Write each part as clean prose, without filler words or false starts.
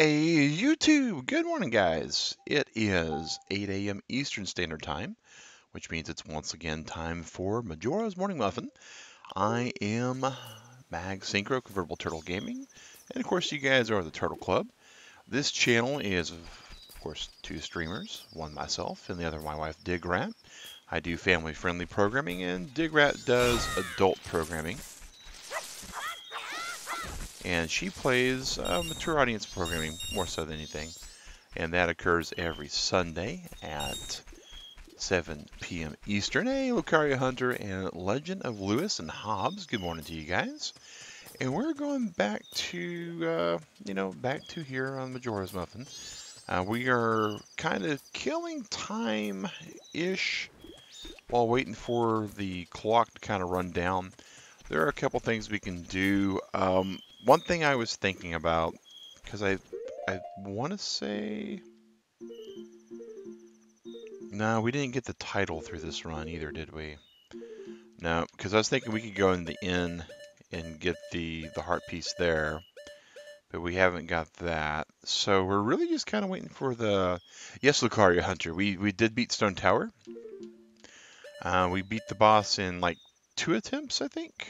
Hey, YouTube! Good morning, guys. It is 8 a.m. Eastern Standard Time, which means it's once again time for Majora's Morning Muffin. I am Mag Synchro Convertible Turtle Gaming, and of course, you guys are the Turtle Club. This channel is, of course, two streamers, one myself and the other my wife, Digrat. I do family-friendly programming, and Digrat does adult programming. And she plays mature audience programming more so than anything. And that occurs every Sunday at 7 p.m. Eastern. Hey, Lucaria Hunter and Legend of Lewis and Hobbs. Good morning to you guys. And we're going back to, back to here on Majora's Muffin. We are kind of killing time-ish while waiting for the clock to kind of run down. There are a couple things we can do. One thing I was thinking about, because I want to say... No, we didn't get the title through this run either, did we? No, because I was thinking we could go in the inn and get the heart piece there, but we haven't got that. So we're really just kind of waiting for the... Yes, Lucaria Hunter, we did beat Stone Tower. We beat the boss in like 2 attempts, I think.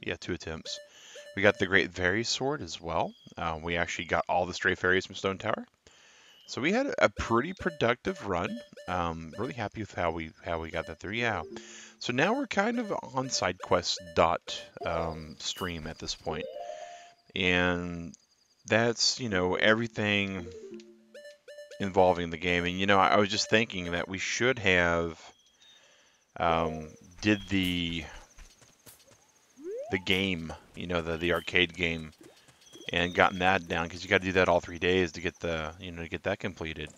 Yeah, 2 attempts. We got the Great Fairy Sword as well. We actually got all the stray fairies from Stone Tower. So we had a pretty productive run. Really happy with how we got that through. Yeah. So now we're kind of on sidequest stream at this point. And that's, everything involving the game. And, I was just thinking that we should have did the game, the arcade game, and gotten that down, because you got to do that all 3 days to get the, to get that completed.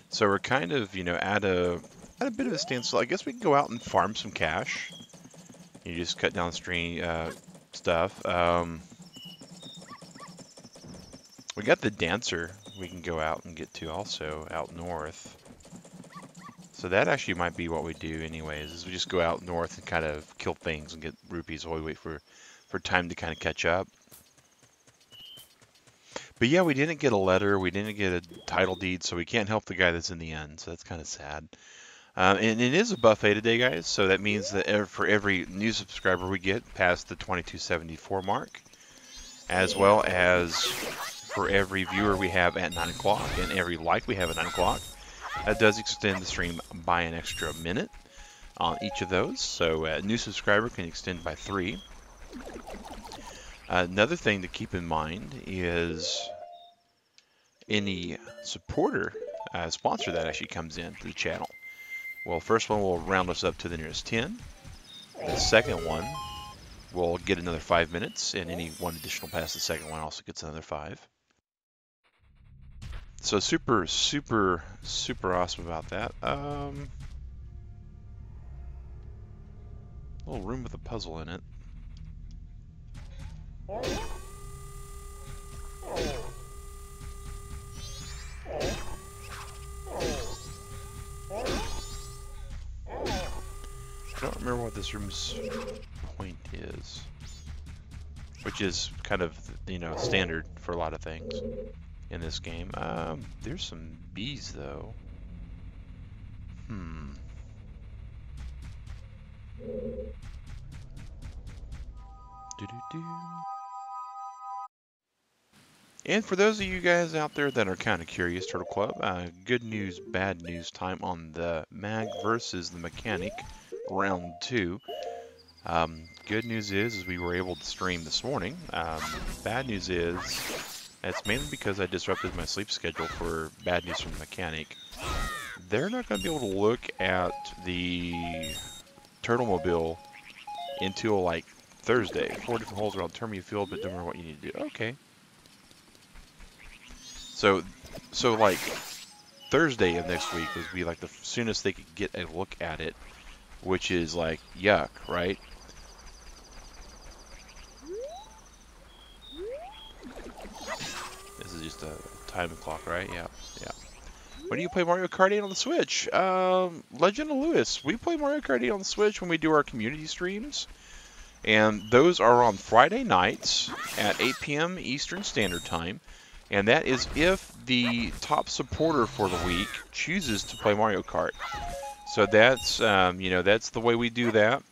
So we're kind of, at a bit of a standstill. I guess we can go out and farm some cash. You just cut down stream stuff. We got the dancer we can go out and get to also out north. So that actually might be what we do anyways, is we just go out north and kind of kill things and get rupees while we wait for time to kind of catch up. But yeah, we didn't get a letter, we didn't get a title deed, so we can't help the guy that's in the end, so that's kind of sad. And it is a buffet today, guys, so that means that for every new subscriber we get past the 2274 mark, as well as for every viewer we have at 9 o'clock and every like we have at 9 o'clock, that does extend the stream by an extra minute on each of those. So a new subscriber can extend by 3. Another thing to keep in mind is any supporter, sponsor that actually comes in to the channel. Well, first one will round us up to the nearest 10. The second one will get another 5 minutes, and any one additional past the second one also gets another 5. So super, super, super awesome about that. Little room with a puzzle in it. I don't remember what this room's point is, which is kind of, standard for a lot of things in this game. There's some bees though. And for those of you guys out there that are kind of curious, Turtle Club, good news, bad news time on the Mag versus the Mechanic round 2. Good news is we were able to stream this morning. Bad news is it's mainly because I disrupted my sleep schedule for bad news from the Mechanic. They're not going to be able to look at the Turtlemobile until like Thursday. 4 different holes around Termia Field, but don't remember what you need to do. Okay. So like Thursday of next week would be like the soonest they could get a look at it, which is like yuck, right? This is just a time clock, right? Yeah, yeah. When do you play Mario Kart 8 on the Switch? Legend of Lewis. We play Mario Kart 8 on the Switch when we do our community streams. And those are on Friday nights at 8 p.m. Eastern Standard Time. And that is if the top supporter for the week chooses to play Mario Kart. So that's, that's the way we do that.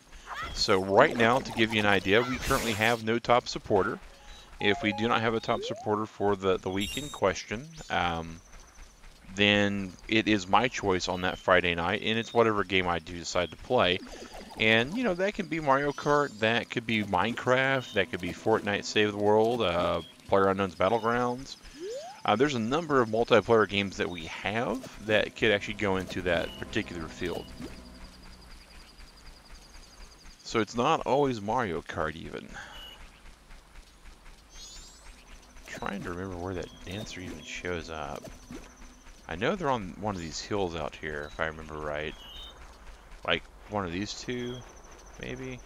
So right now, to give you an idea, we currently have no top supporter. If we do not have a top supporter for the week in question, then it is my choice on that Friday night, and it's whatever game I do decide to play. And, that can be Mario Kart, that could be Minecraft, that could be Fortnite Save the World, PlayerUnknown's Battlegrounds. There's a number of multiplayer games that we have that could actually go into that particular field. So it's not always Mario Kart even. Trying to remember where that dancer even shows up. I know they're on one of these hills out here, if I remember right. Like one of these two, maybe?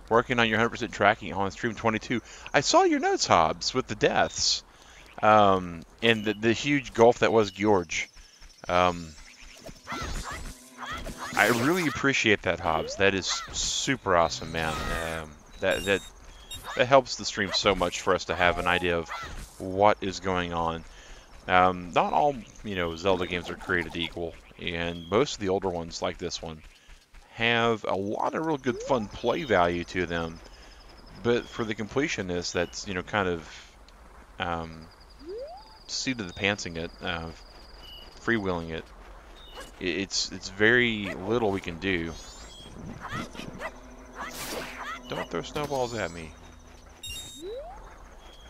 Working on your 100% tracking on stream 22. I saw your notes, Hobbs, with the deaths. And the huge gulf that was George. I really appreciate that, Hobbs. That is super awesome, man. That helps the stream so much for us to have an idea of what is going on. Not all, Zelda games are created equal, and most of the older ones, like this one, have a lot of real good fun play value to them. But for the completionists, that's, kind of seat of the pantsing it, freewheeling it. It's very little we can do. Don't throw snowballs at me.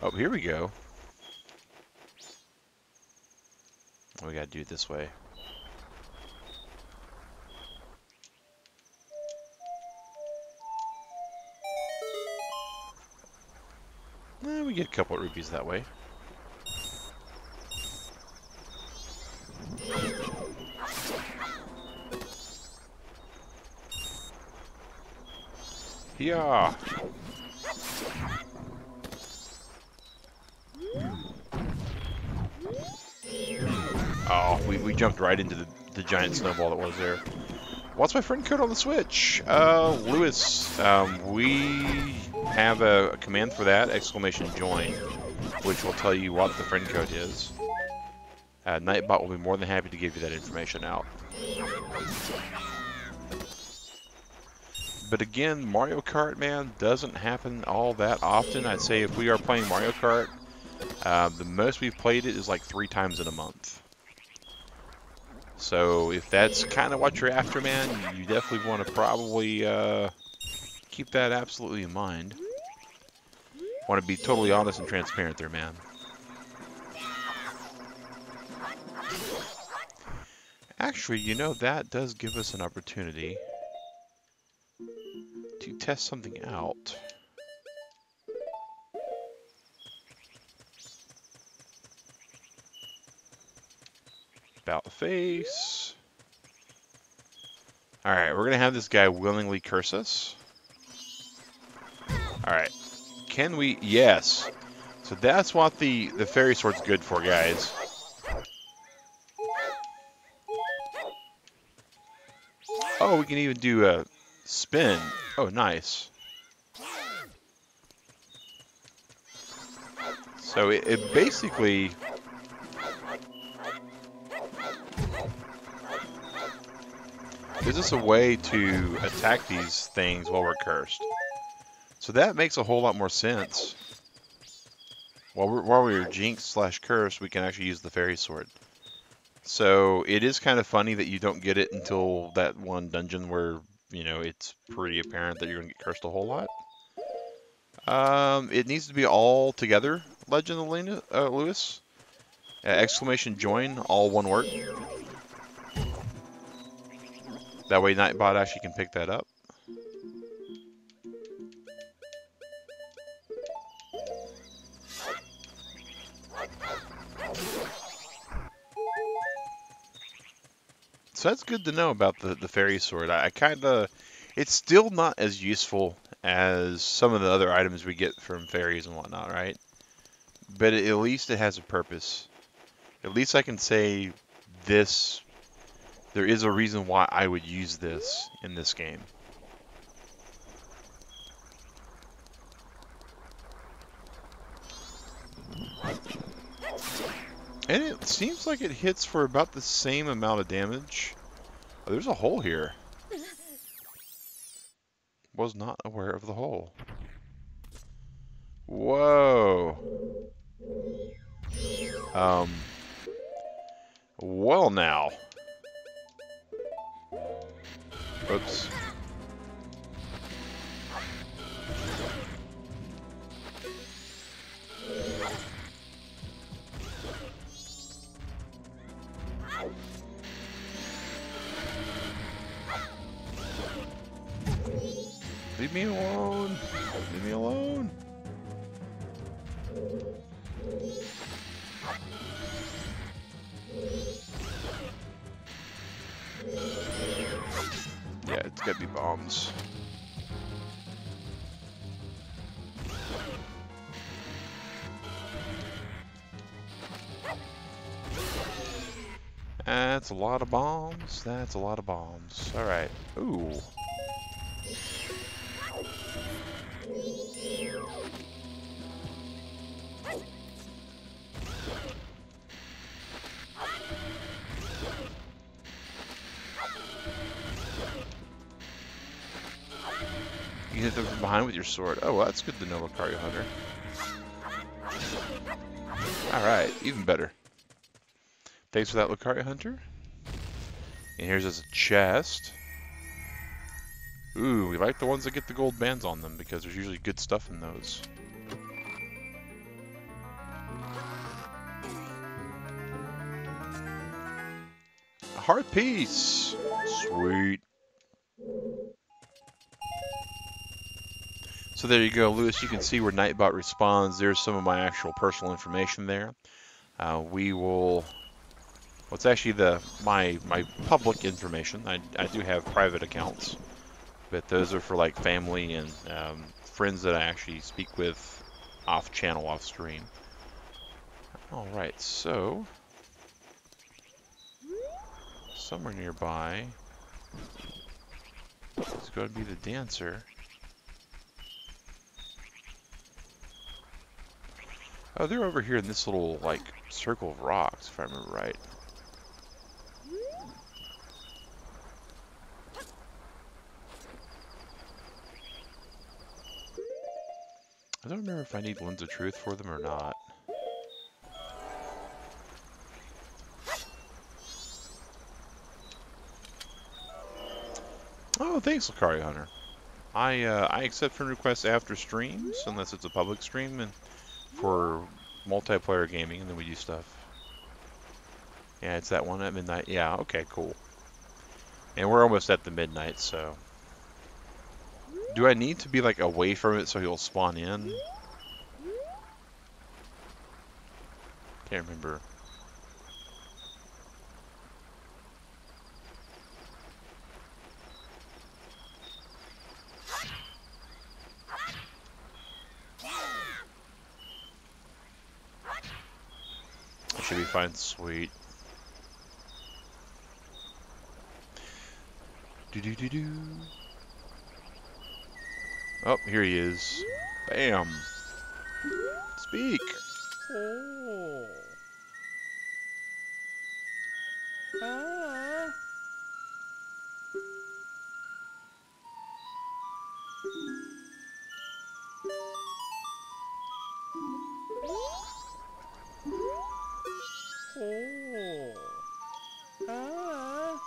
Oh, here we go. We gotta do it this way. We get a couple of rupees that way. Yeah. Oh, we jumped right into the giant snowball that was there. What's my friend code on the Switch? Lewis, we have a command for that, !join, which will tell you what the friend code is. NightBot will be more than happy to give you that information out. But again, Mario Kart, man, doesn't happen all that often. I'd say if we are playing Mario Kart, the most we've played it is like 3 times in a month. So if that's kind of what you're after, man, you definitely want to probably keep that absolutely in mind. Want to be totally honest and transparent there, man. Actually, that does give us an opportunity to test something out. About the face. Alright, we're going to have this guy willingly curse us. Alright. Can we? Yes. So that's what the fairy sword's good for, guys. Oh, we can even do a spin. Oh, nice. So it basically... gives us a way to attack these things while we're cursed. So that makes a whole lot more sense. While we're jinxed / cursed, we can actually use the fairy sword. So it is kind of funny that you don't get it until that one dungeon where, it's pretty apparent that you're going to get cursed a whole lot. It needs to be all together, Legend of Lewis. !join, all one word. That way NightBot actually can pick that up. So that's good to know about the fairy sword. I kind of... It's still not as useful as some of the other items we get from fairies and whatnot, right? But at least it has a purpose. At least I can say this there is a reason why I would use this in this game. And it seems like it hits for about the same amount of damage. Oh, there's a hole here. Was not aware of the hole. Whoa. Well now. Oops. Leave me alone. Leave me alone. Yeah, it's gotta be bombs. That's a lot of bombs. That's a lot of bombs. Alright. Ooh. You hit them from behind with your sword. Oh, well, that's good to know, Lucario Hunter. Alright, even better. Thanks for that, Lucario Hunter. And here's a chest. Ooh, we like the ones that get the gold bands on them because there's usually good stuff in those. A heart piece! Sweet. So there you go, Lewis. You can see where NightBot responds. There's some of my actual personal information there. We will... What's actually my public information. I do have private accounts, but those are for like family and friends that I actually speak with off channel, off stream. Alright, so somewhere nearby is going to be the dancer. Oh, they're over here in this little like circle of rocks, if I remember right. I don't remember if I need Lens of Truth for them or not. Oh, thanks, Lucario Hunter. I accept friend requests after streams, unless it's a public stream, and for multiplayer gaming, and then we do stuff. Yeah, it's that one at midnight. Yeah, okay, cool. And we're almost at the midnight, so... Do I need to be, like, away from it so he'll spawn in? Can't remember. Should be fine. Sweet. Do-do-do-do. Oh, here he is. Bam. Speak. Oh. Ah. Oh. Ah.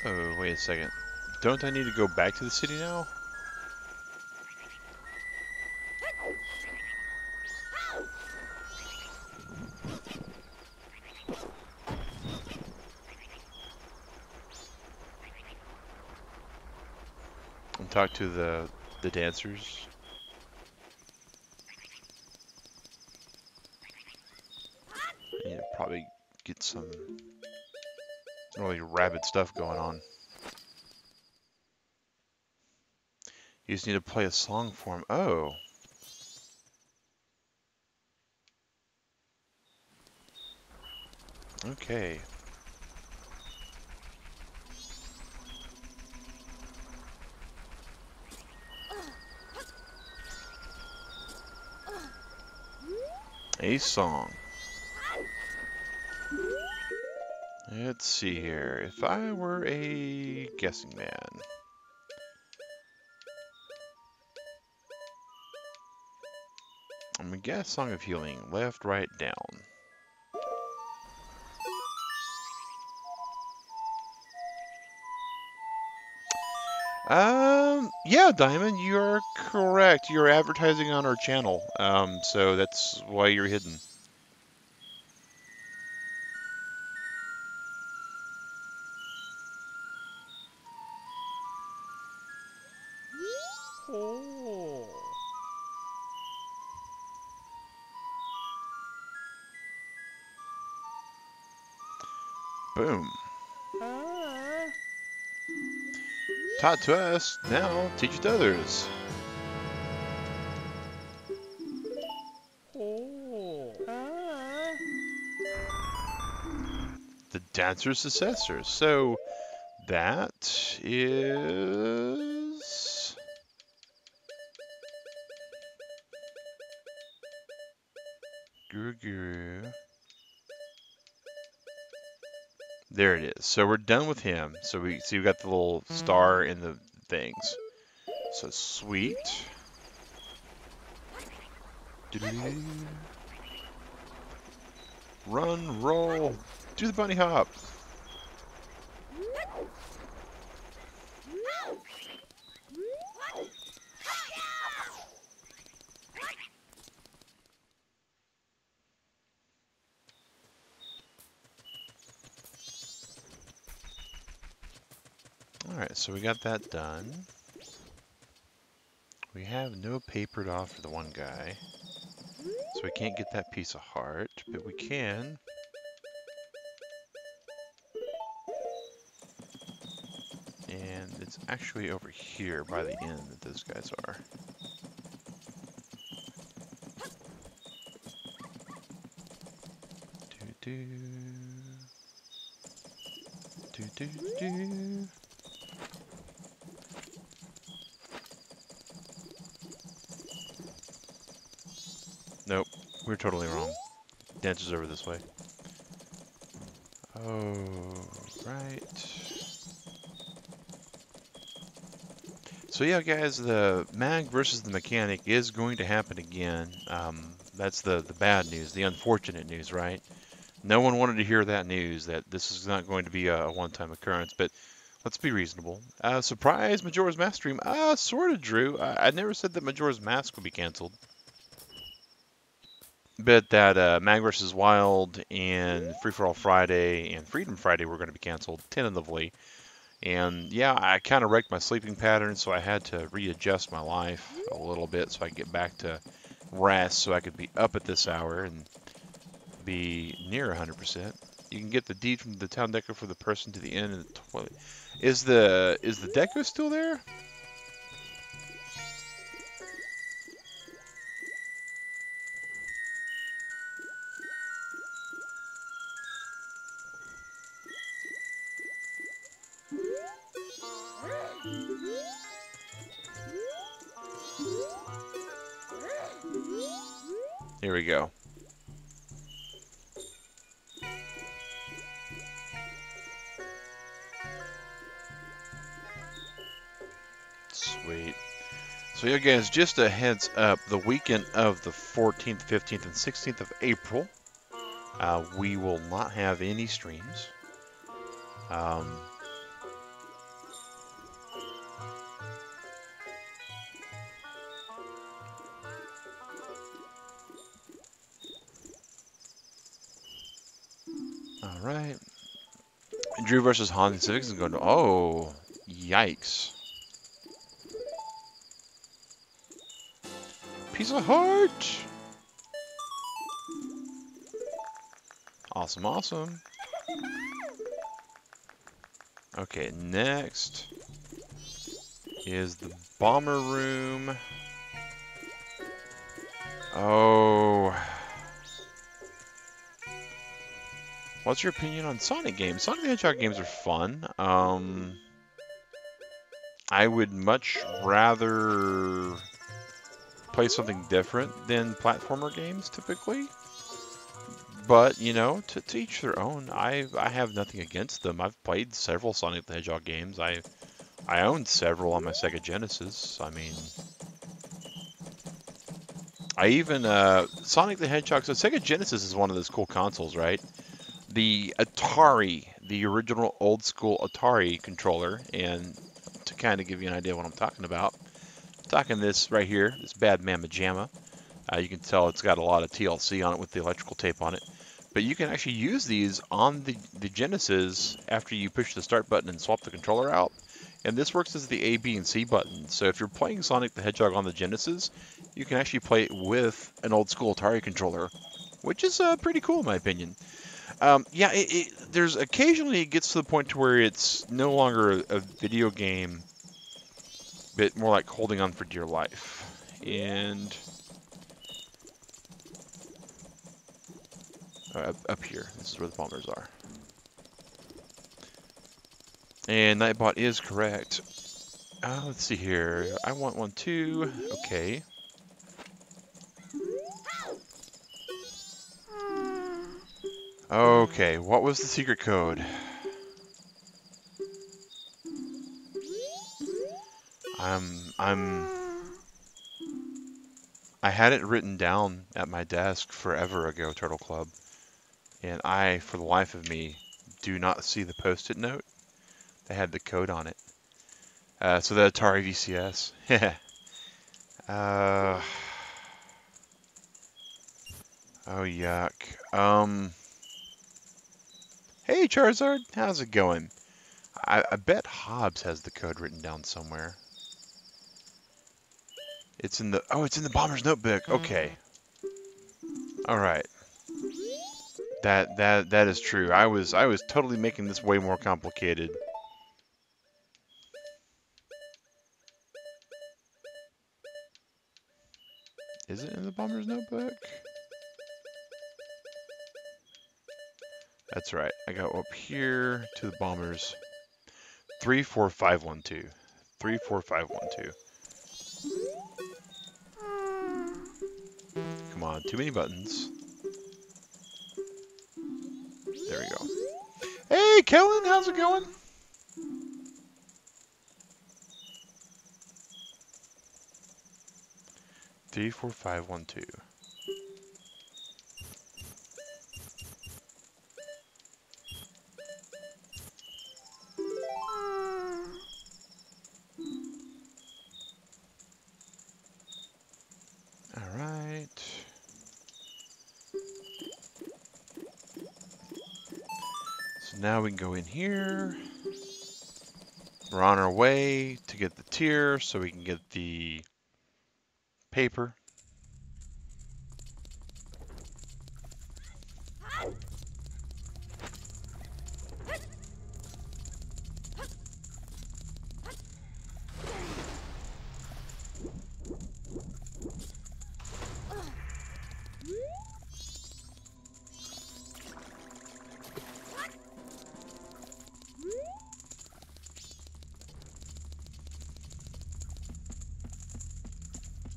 Oh, wait a second. Don't I need to go back to the city now? And talk to the dancers? Yeah, probably get some really rabid stuff going on. You just need to play a song for him. Oh. Okay. A song. Let's see here. If I were a guessing man. I'm gonna guess Song of Healing. Left, right, down. Yeah, Diamond, you are correct. You're advertising on our channel. So that's why you're hidden. Oh. Boom. Ah. Taught to us, now teach it to others. Oh. Ah. The dancer's successor. So that is Guru Guru. There it is. So we're done with him. So we see we got the little star in the things. So sweet. Doo-doo-doo. Run, roll, do the bunny hop. Alright, so we got that done. We have no paper to offer the one guy. So we can't get that piece of heart, but we can. And it's actually over here by the inn that those guys are. Do do do do do. Nope, we're totally wrong. Dancer's over this way. Oh, right. So yeah, guys, the mag versus the mechanic is going to happen again. That's the bad news, the unfortunate news, right? No one wanted to hear that news, that this is not going to be a one-time occurrence, but let's be reasonable. Surprise, Majora's Mask stream. Sort of, Drew. I never said that Majora's Mask would be canceled. But that Mag vs. Wild and Free For All Friday and Freedom Friday were going to be canceled tentatively. And yeah, I kind of wrecked my sleeping pattern, so I had to readjust my life a little bit so I could get back to rest, so I could be up at this hour and be near 100%. You can get the deed from the town deco for the person to the inn and the toilet. Is the deco still there? Here we go. Sweet. So yeah, guys, just a heads up, the weekend of the 14th, 15th, and 16th of April, we will not have any streams. All right. Drew versus Honda Civics is going to. Oh, yikes. Piece of heart. Awesome, awesome. Okay, next is the bomber room. Oh. What's your opinion on Sonic games? Sonic the Hedgehog games are fun. I would much rather play something different than platformer games typically. But, you know, to each their own. I have nothing against them. I've played several Sonic the Hedgehog games. I owned several on my Sega Genesis. I mean, I even Sonic the Hedgehog. So Sega Genesis is one of those cool consoles, right? The Atari, the original old school Atari controller, and to kind of give you an idea of what I'm talking about, I'm talking this right here, this Bad Mama Jamma. You can tell it's got a lot of TLC on it with the electrical tape on it. But you can actually use these on the Genesis after you push the start button and swap the controller out. And this works as the A, B, and C buttons. So if you're playing Sonic the Hedgehog on the Genesis, you can actually play it with an old school Atari controller, which is pretty cool in my opinion. Yeah, there's occasionally it gets to the point to where it's no longer a video game, but more like holding on for dear life. And up here, this is where the bombers are. And NightBot is correct. Let's see here. I want one too. Okay. Okay, what was the secret code? I had it written down at my desk forever ago, Turtle Club, and I, for the life of me, do not see the post-it note that had the code on it. So the Atari VCS. Oh yuck. Hey Charizard, how's it going? I bet Hobbs has the code written down somewhere. It's in the bomber's notebook. Okay. All right. That is true. I was totally making this way more complicated. Is it in the bomber's notebook? That's right. I go up here to the bombers. 34512. 34512. Come on, too many buttons. There we go. Hey, Kellen, how's it going? Three, 4, 5, 1, 2. All right. So now we can go in here. We're on our way to get the tier so we can get the paper.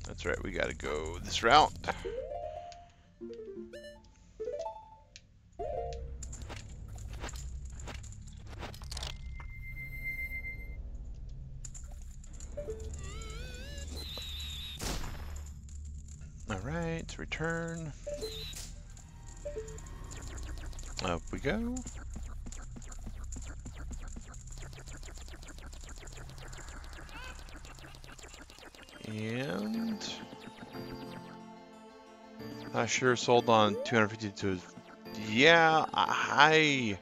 That's right, we gotta go this route. All right, return. Up we go. And not sure sold on 250 to. Yeah, I'm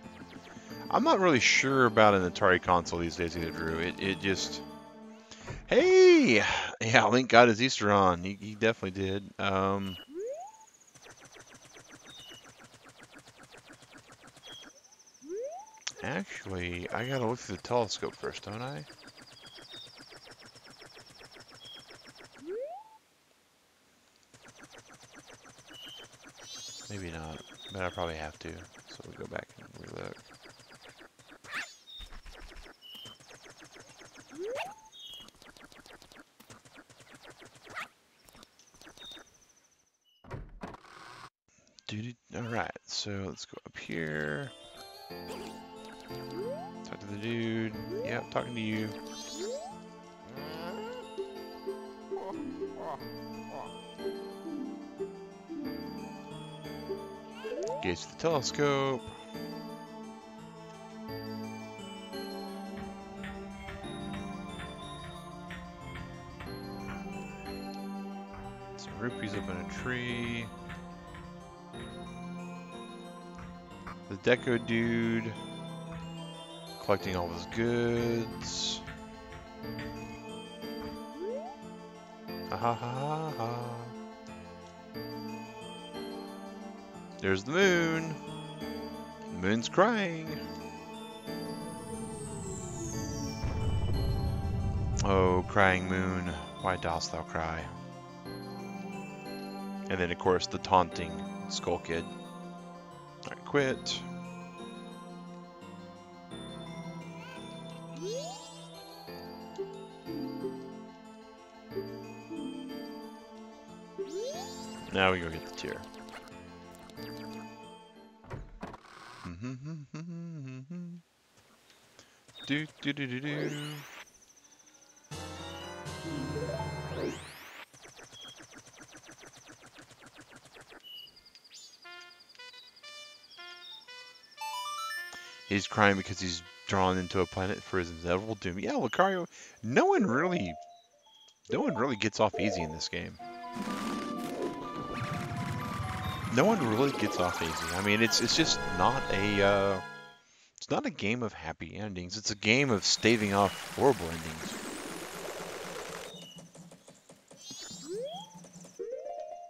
not really sure about an Atari console these days either, Drew. It just. Hey, yeah, Link got his Easter on. He definitely did. Actually, I gotta look through the telescope first, don't I? Maybe not. But I probably have to. So we'll go back and reload. Alright, so let's go up here. Talk to the dude. Yep, talking to you. Gaze to the telescope. Some rupees up in a tree. The deco dude. Collecting all his goods. Ha ha ha ha. There's the moon. The moon's crying. Oh, crying moon, why dost thou cry? And then, of course, the taunting Skull Kid. Alright, quit. Now we go get the tier. Do do do do do. He's crying because he's drawn into a planet for his inevitable doom. Yeah, Lucario, no one really gets off easy in this game. No one really gets off easy. I mean, it's just not a it's not a game of happy endings. It's a game of staving off horrible endings.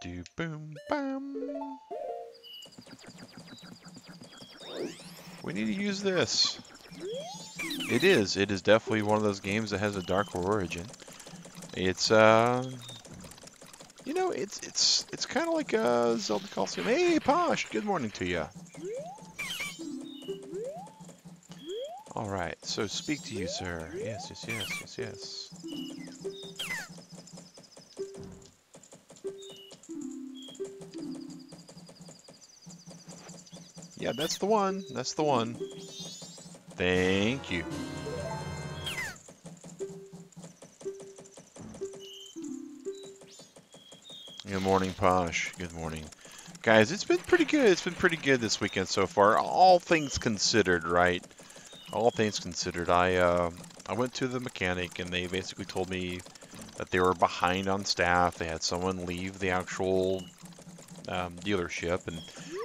Do boom bam. We need to use this. It is definitely one of those games that has a dark origin. It's you know, it's kind of like Zelda Coliseum. Hey, Posh, good morning to you. All right, so speak to you, sir. Yes, yes, yes, yes, yes. Yeah, that's the one. That's the one. Thank you. Good morning, Posh. Good morning. Guys, it's been pretty good. It's been pretty good this weekend so far. All things considered, right? All things considered. I went to the mechanic and they basically told me that they were behind on staff. They had someone leave the actual dealership, and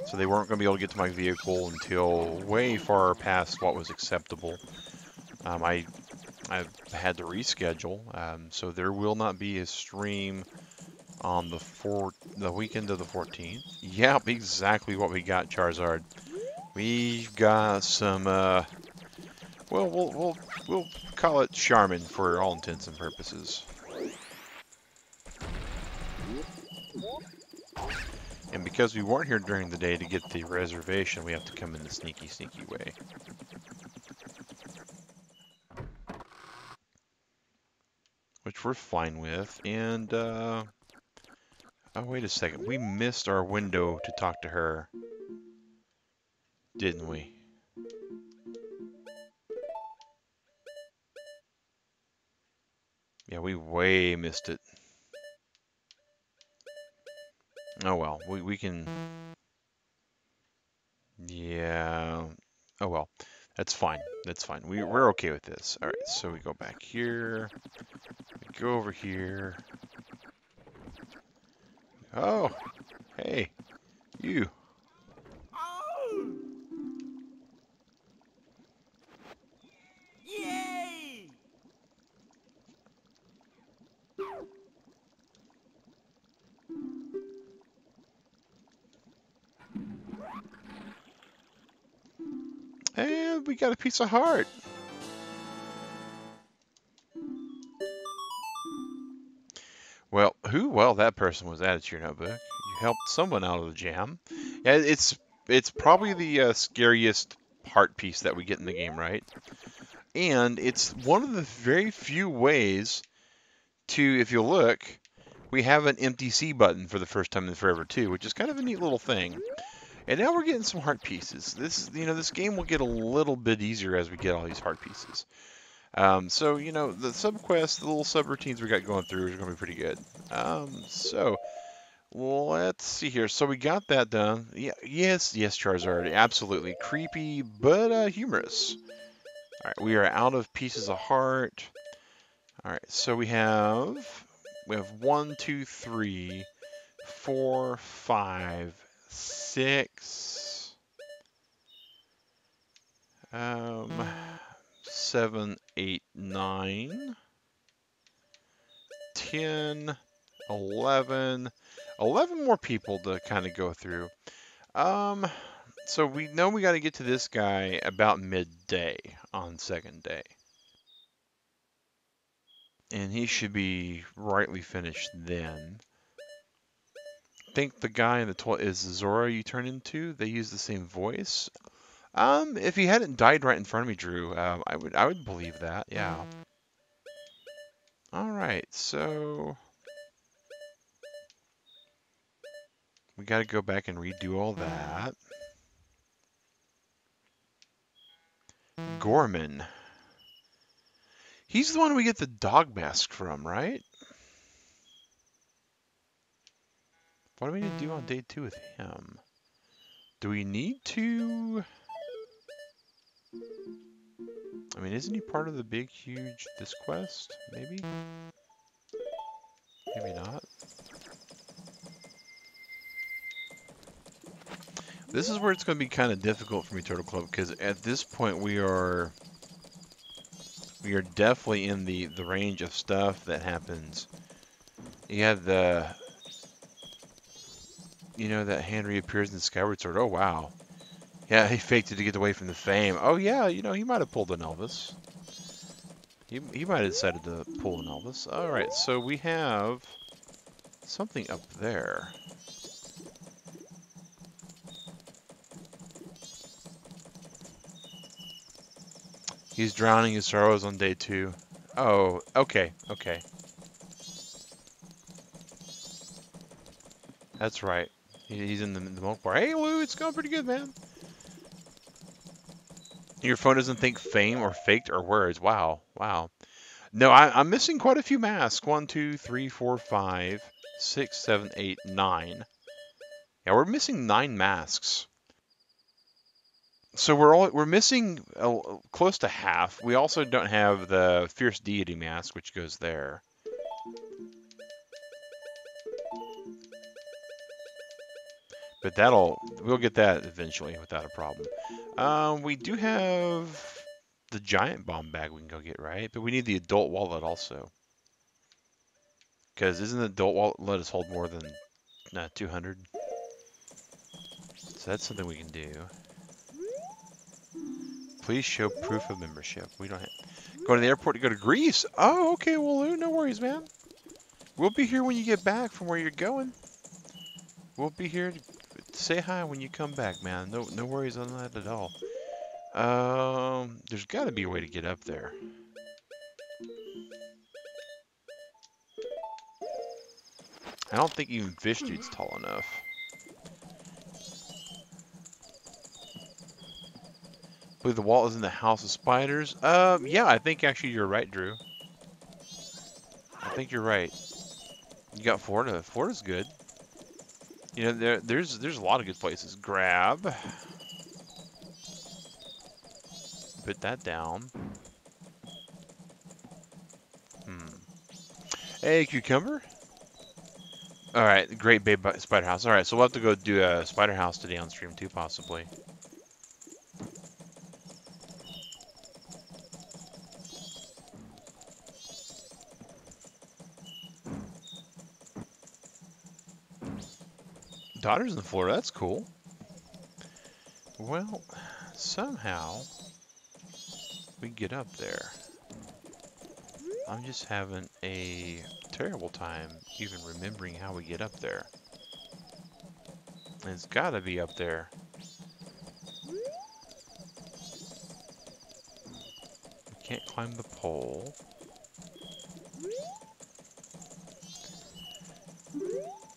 so they weren't going to be able to get to my vehicle until way far past what was acceptable. I had to reschedule, so there will not be a stream on the weekend of the 14th. Yep, exactly what we got, Charizard. We've got some, well, we'll call it Charmin for all intents and purposes. And because we weren't here during the day to get the reservation, we have to come in the sneaky, sneaky way. Which we're fine with. And, oh, wait a second. We missed our window to talk to her. Didn't we? Yeah, we way missed it. Oh well, we can... Yeah... Oh well, that's fine. That's fine. We're okay with this. Alright, so we go back here. We go over here. Oh! Hey! You! Oh! Yay! And we got a piece of heart! Well, that person was added to your notebook. You helped someone out of the jam. Yeah, it's it's probably the scariest heart piece that we get in the game, right? And it's one of the very few ways to, if you look, we have an empty C button for the first time in forever too, which is kind of a neat little thing. And now we're getting some heart pieces. This game will get a little bit easier as we get all these heart pieces. So, the subquests, the little subroutines we got going through are going to be pretty good. So, let's see here. So we got that done. Yeah, yes, Charizard. Absolutely. Creepy, but humorous. All right, we are out of pieces of heart. All right, so we have 1, 2, 3, 4, 5, 6, 7, 8, 9, 10, 11 more people to kind of go through. So we know we got to get to this guy about midday on second day. And he should be rightly finished then. I think the guy in the is Zora you turn into. They use the same voice. If he hadn't died right in front of me, Drew, I would believe that. Yeah. All right, so we got to go back and redo all that. Gorman. He's the one we get the dog mask from, right? What do we need to do on day 2 with him? Do we need to... I mean, isn't he part of the big, huge, this quest? Maybe? Maybe not. This is where it's going to be kind of difficult for me, Turtle Club, because at this point we are definitely in the range of stuff that happens. You have that hand reappears in the Skyward Sword. Oh, wow. Yeah, he faked it to get away from the fame. Oh, yeah, he might have pulled an Elvis. He might have decided to pull an Elvis. All right, so we have something up there. He's drowning his sorrows on day 2. Oh, okay. That's right. He's in the milk bar. Hey, Lou, it's going pretty good, man. Your phone doesn't think fame or faked or words. Wow. No, I'm missing quite a few masks. 1, 2, 3, 4, 5, 6, 7, 8, 9. Yeah, we're missing 9 masks. So we're missing close to half. We also don't have the Fierce Deity mask, which goes there. But we'll get that eventually without a problem. We do have the giant bomb bag we can go get, right? But we need the adult wallet also. Because isn't the adult wallet let us hold more than 200? So that's something we can do. Please show proof of membership. We don't have... Go to the airport to go to Greece? Oh, okay, well, Lou, no worries, man. We'll be here when you get back from where you're going. We'll be here to say hi when you come back, man. No worries on that at all. There's got to be a way to get up there. I don't think even Fish Dude's tall enough. I believe the wall is in the House of Spiders. Yeah, I think actually you're right, Drew. I think you're right. You got Florida. Florida's good. There's a lot of good places. Grab. Put that down. Hey, Cucumber. All right, Great Bay Spider House. All right, so we'll have to go do a Spider House today on stream too, possibly. Daughter's in Florida. That's cool. Well, somehow we get up there. I'm just having a terrible time even remembering how we get up there. And it's got to be up there. can't climb the pole.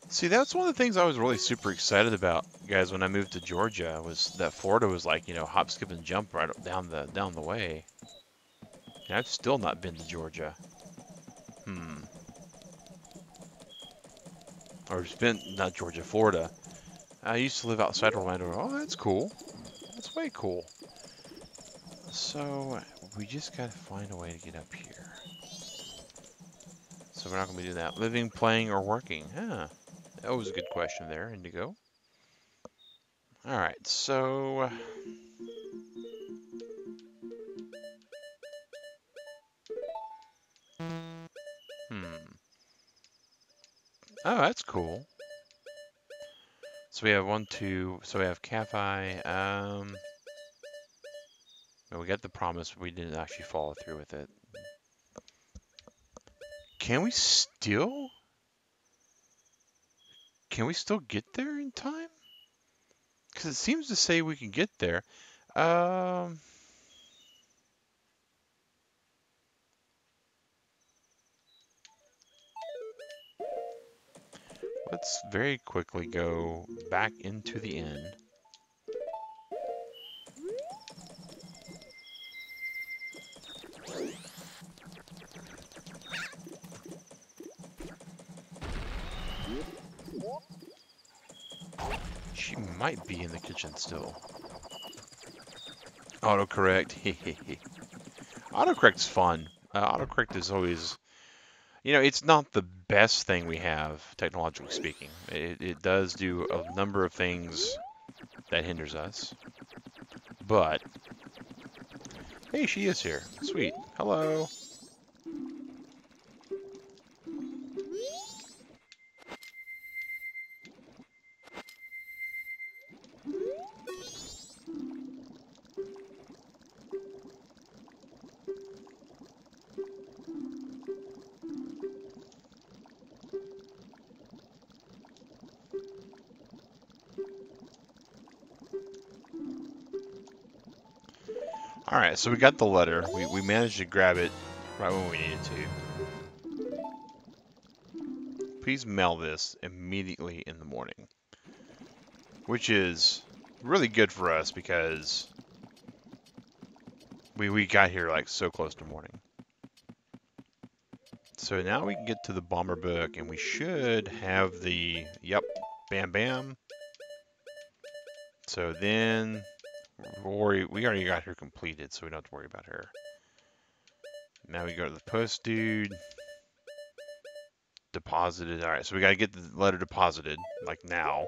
See, that's one of the things I was really super excited about, guys, when I moved to Georgia, was that Florida was like, you know, hop, skip, and jump right down the way. And I've still not been to Georgia. Or it's been, not Georgia, Florida. I used to live outside Orlando. Oh, that's cool. That's way cool. So, we just gotta find a way to get up here. So we're not gonna be doing that. Living, playing, or working? Huh. That was a good question there, Indigo. Alright, so... Oh, that's cool. So we have 1, 2, so we have Cafe. Well, we got the promise, but we didn't actually follow through with it. Can we still get there in time? Because it seems to say we can get there. Let's very quickly go back into the inn. She might be in the kitchen still. Autocorrect. Autocorrect's fun. Autocorrect is always, you know, it's not the best thing we have, technologically speaking. It does do a number of things that hinders us. But, hey, she is here. Sweet. Hello. Alright, so we got the letter. We managed to grab it right when we needed to. Please mail this immediately in the morning. Which is really good for us because we got here like so close to morning. So now we can get to the bomber book and we should have the, yep, bam bam. So then, we already got her completed, so we don't have to worry about her. Now we go to the post dude. Deposited. Alright, so we gotta get the letter deposited, like now.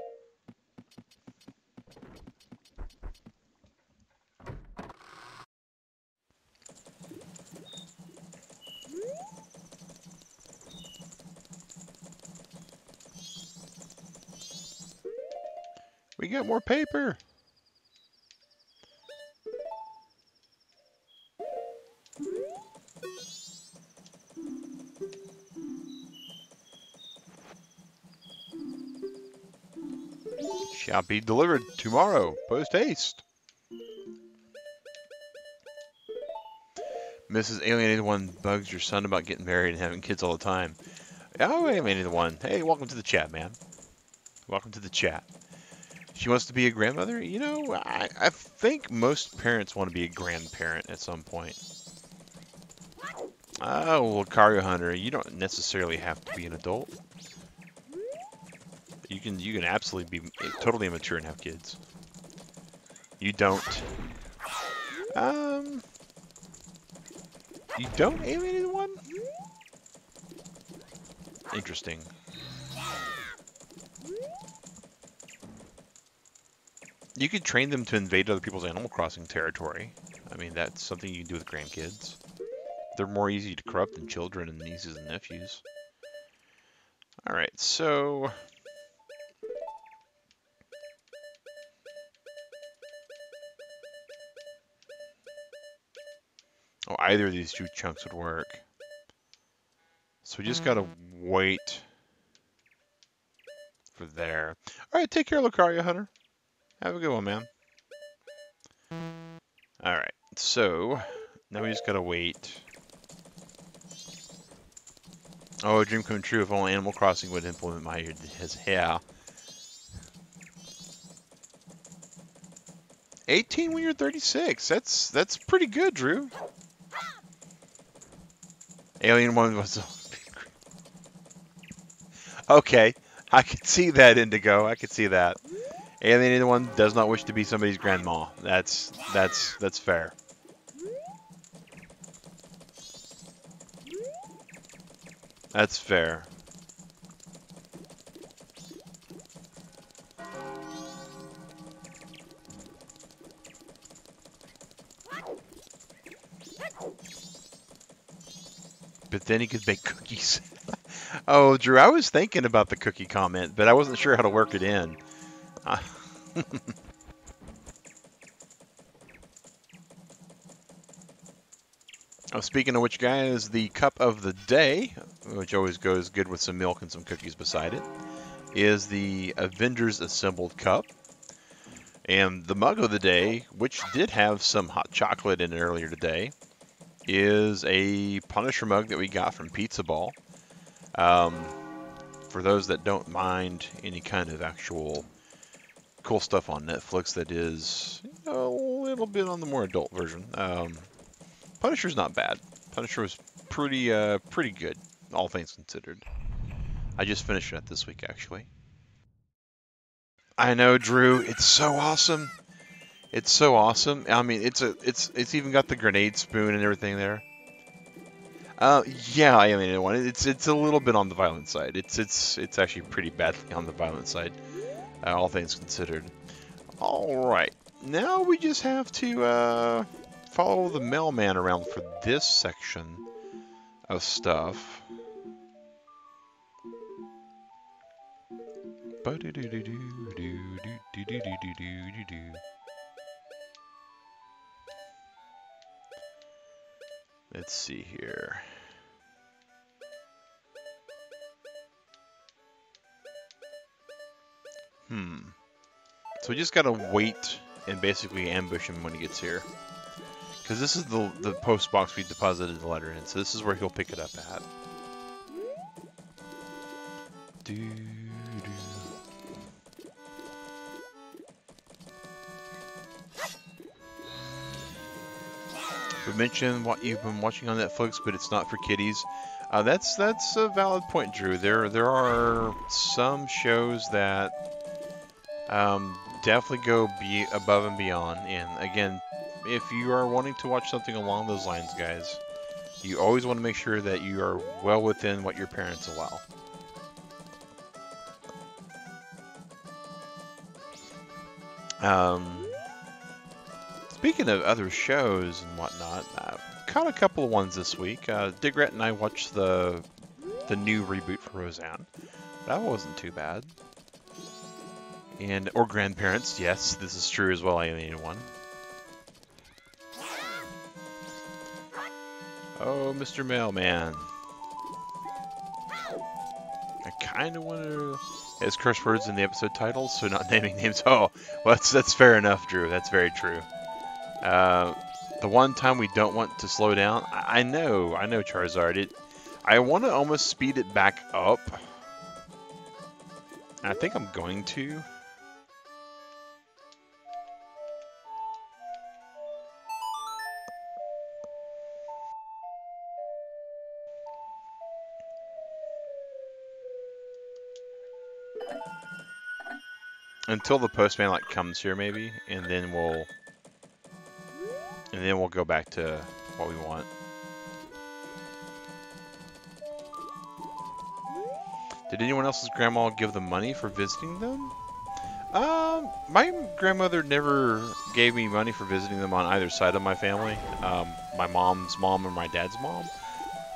We got more paper! Shall be delivered tomorrow, post haste. Mrs. Alienated One bugs your son about getting married and having kids all the time. Oh, Alienated One. Hey, welcome to the chat, man. Welcome to the chat. She wants to be a grandmother? You know, I think most parents want to be a grandparent at some point. Oh, Lucario Hunter, you don't necessarily have to be an adult. You can absolutely be totally immature and have kids. You don't. You don't, Alienated One? Interesting. You could train them to invade other people's Animal Crossing territory. I mean, that's something you can do with grandkids. They're more easy to corrupt than children and nieces and nephews. Alright, so... oh, either of these two chunks would work. So we just gotta wait for there. Alright, take care, Lucario Hunter. Have a good one, man. Alright, so Now we just gotta wait. Oh, a dream come true if only Animal Crossing would implement my his yeah. 18 when you're 36. That's pretty good, Drew. Alien One was okay. I could see that, Indigo. I could see that. Alien One does not wish to be somebody's grandma. That's fair. That's fair. But then he could bake cookies. Oh, Drew, I was thinking about the cookie comment, but I wasn't sure how to work it in. Oh, speaking of which, guys, the cup of the day, which always goes good with some milk and some cookies beside it, is the Avengers Assembled cup. And the mug of the day, which did have some hot chocolate in it earlier today, is a Punisher mug that we got from Pizza Ball. For those that don't mind any kind of actual cool stuff on Netflix that is a little bit on the more adult version, Punisher's not bad. Punisher was pretty good, all things considered. I just finished it this week, actually. I know, Drew. It's so awesome. It's so awesome. I mean, it's even got the grenade spoon and everything there. Yeah, I mean, it's a little bit on the violent side. It's actually pretty badly on the violent side, all things considered. All right, now we just have to follow the mailman around for this section of stuff. Let's see here. So we just gotta wait and basically ambush him when he gets here. Because this is the post box we deposited the letter in, so this is where he'll pick it up at. We mentioned what you've been watching on Netflix, but it's not for kiddies. That's a valid point, Drew. There are some shows that definitely go above and beyond. And again, if you are wanting to watch something along those lines, guys, you always want to make sure that you are well within what your parents allow. Speaking of other shows and whatnot, caught a couple of ones this week. Digret and I watched the new reboot for Roseanne. That wasn't too bad. Or Grandparents, yes, this is true as well. Alien One. Oh, Mr. Mailman. I kind of want to. As curse words in the episode titles, so not naming names. Oh, well, that's fair enough, Drew. That's very true. The one time we don't want to slow down, I know, Charizard. I want to almost speed it back up. I think I'm going to. Until the postman comes here maybe, and then we'll go back to what we want. Did anyone else's grandma give them money for visiting them? My grandmother never gave me money for visiting them on either side of my family. My mom's mom or my dad's mom.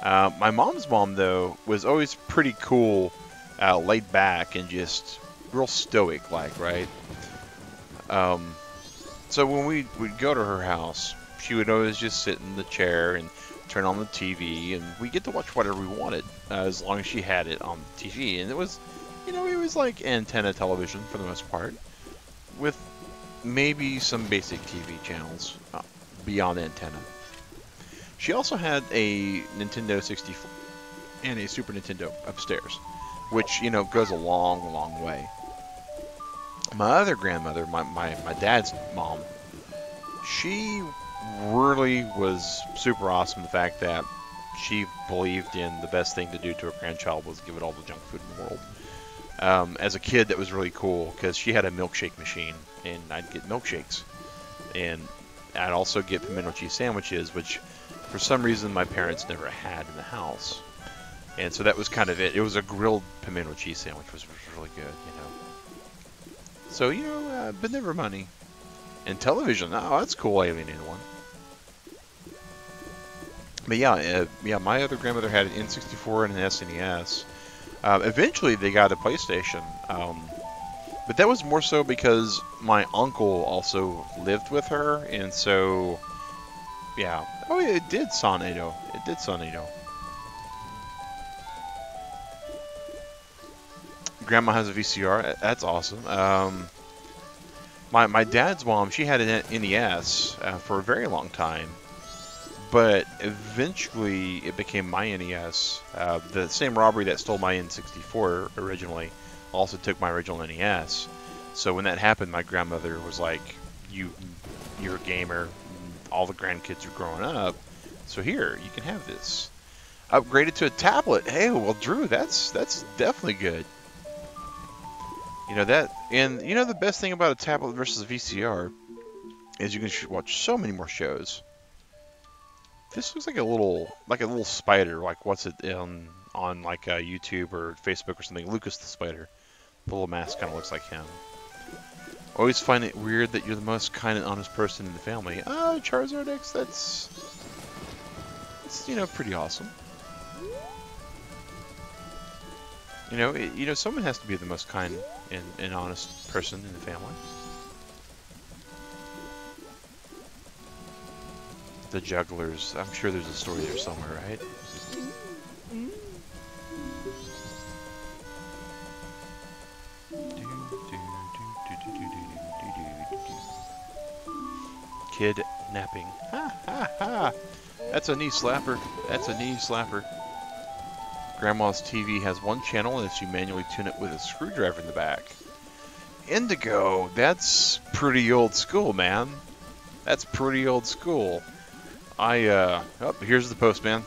My mom's mom, though, was always pretty cool, laid back, and just real stoic-like, right? So when we would go to her house, she would always just sit in the chair and turn on the TV, and we get to watch whatever we wanted, as long as she had it on the TV. And it was, it was like antenna television for the most part, with maybe some basic TV channels beyond antenna. She also had a Nintendo 64 and a Super Nintendo upstairs, which, you know, goes a long, long way. My other grandmother, my dad's mom, she really was super awesome. The fact that she believed in the best thing to do to a grandchild was give it all the junk food in the world. As a kid, that was really cool because she had a milkshake machine, and I'd get milkshakes. And I'd also get pimento cheese sandwiches, which for some reason my parents never had in the house. And so that was kind of it. It was a grilled pimento cheese sandwich, which was really good, you know. So, you know, but never money. And television, oh, that's cool, alienated one. But yeah, my other grandmother had an N64 and an SNES. Eventually, they got a PlayStation. But that was more so because my uncle also lived with her, and so, yeah. Oh, yeah, it did Sonado. It did Sonado. Grandma has a VCR. That's awesome. My dad's mom, she had an NES for a very long time, but eventually it became my NES. The same robbery that stole my N64 originally also took my original NES. So when that happened, my grandmother was like, you're a gamer. All the grandkids are growing up. So here, you can have this. Upgraded to a tablet. Hey, well, Drew, that's definitely good. You know that, and you know the best thing about a tablet versus a VCR is you can watch so many more shows. This looks like a little spider. Like what's it on like YouTube or Facebook or something? Lucas the spider. The little mask kind of looks like him. Always find it weird that you're the most kind and honest person in the family. Oh, Charizard X, that's you know pretty awesome. You know, someone has to be the most kind and honest person in the family. The jugglers. I'm sure there's a story there somewhere, right? Kidnapping. Ha ha ha! That's a knee slapper. That's a knee slapper. Grandma's TV has one channel, and you manually tune it with a screwdriver in the back. Indigo, that's pretty old school, man. That's pretty old school. Oh, here's the postman.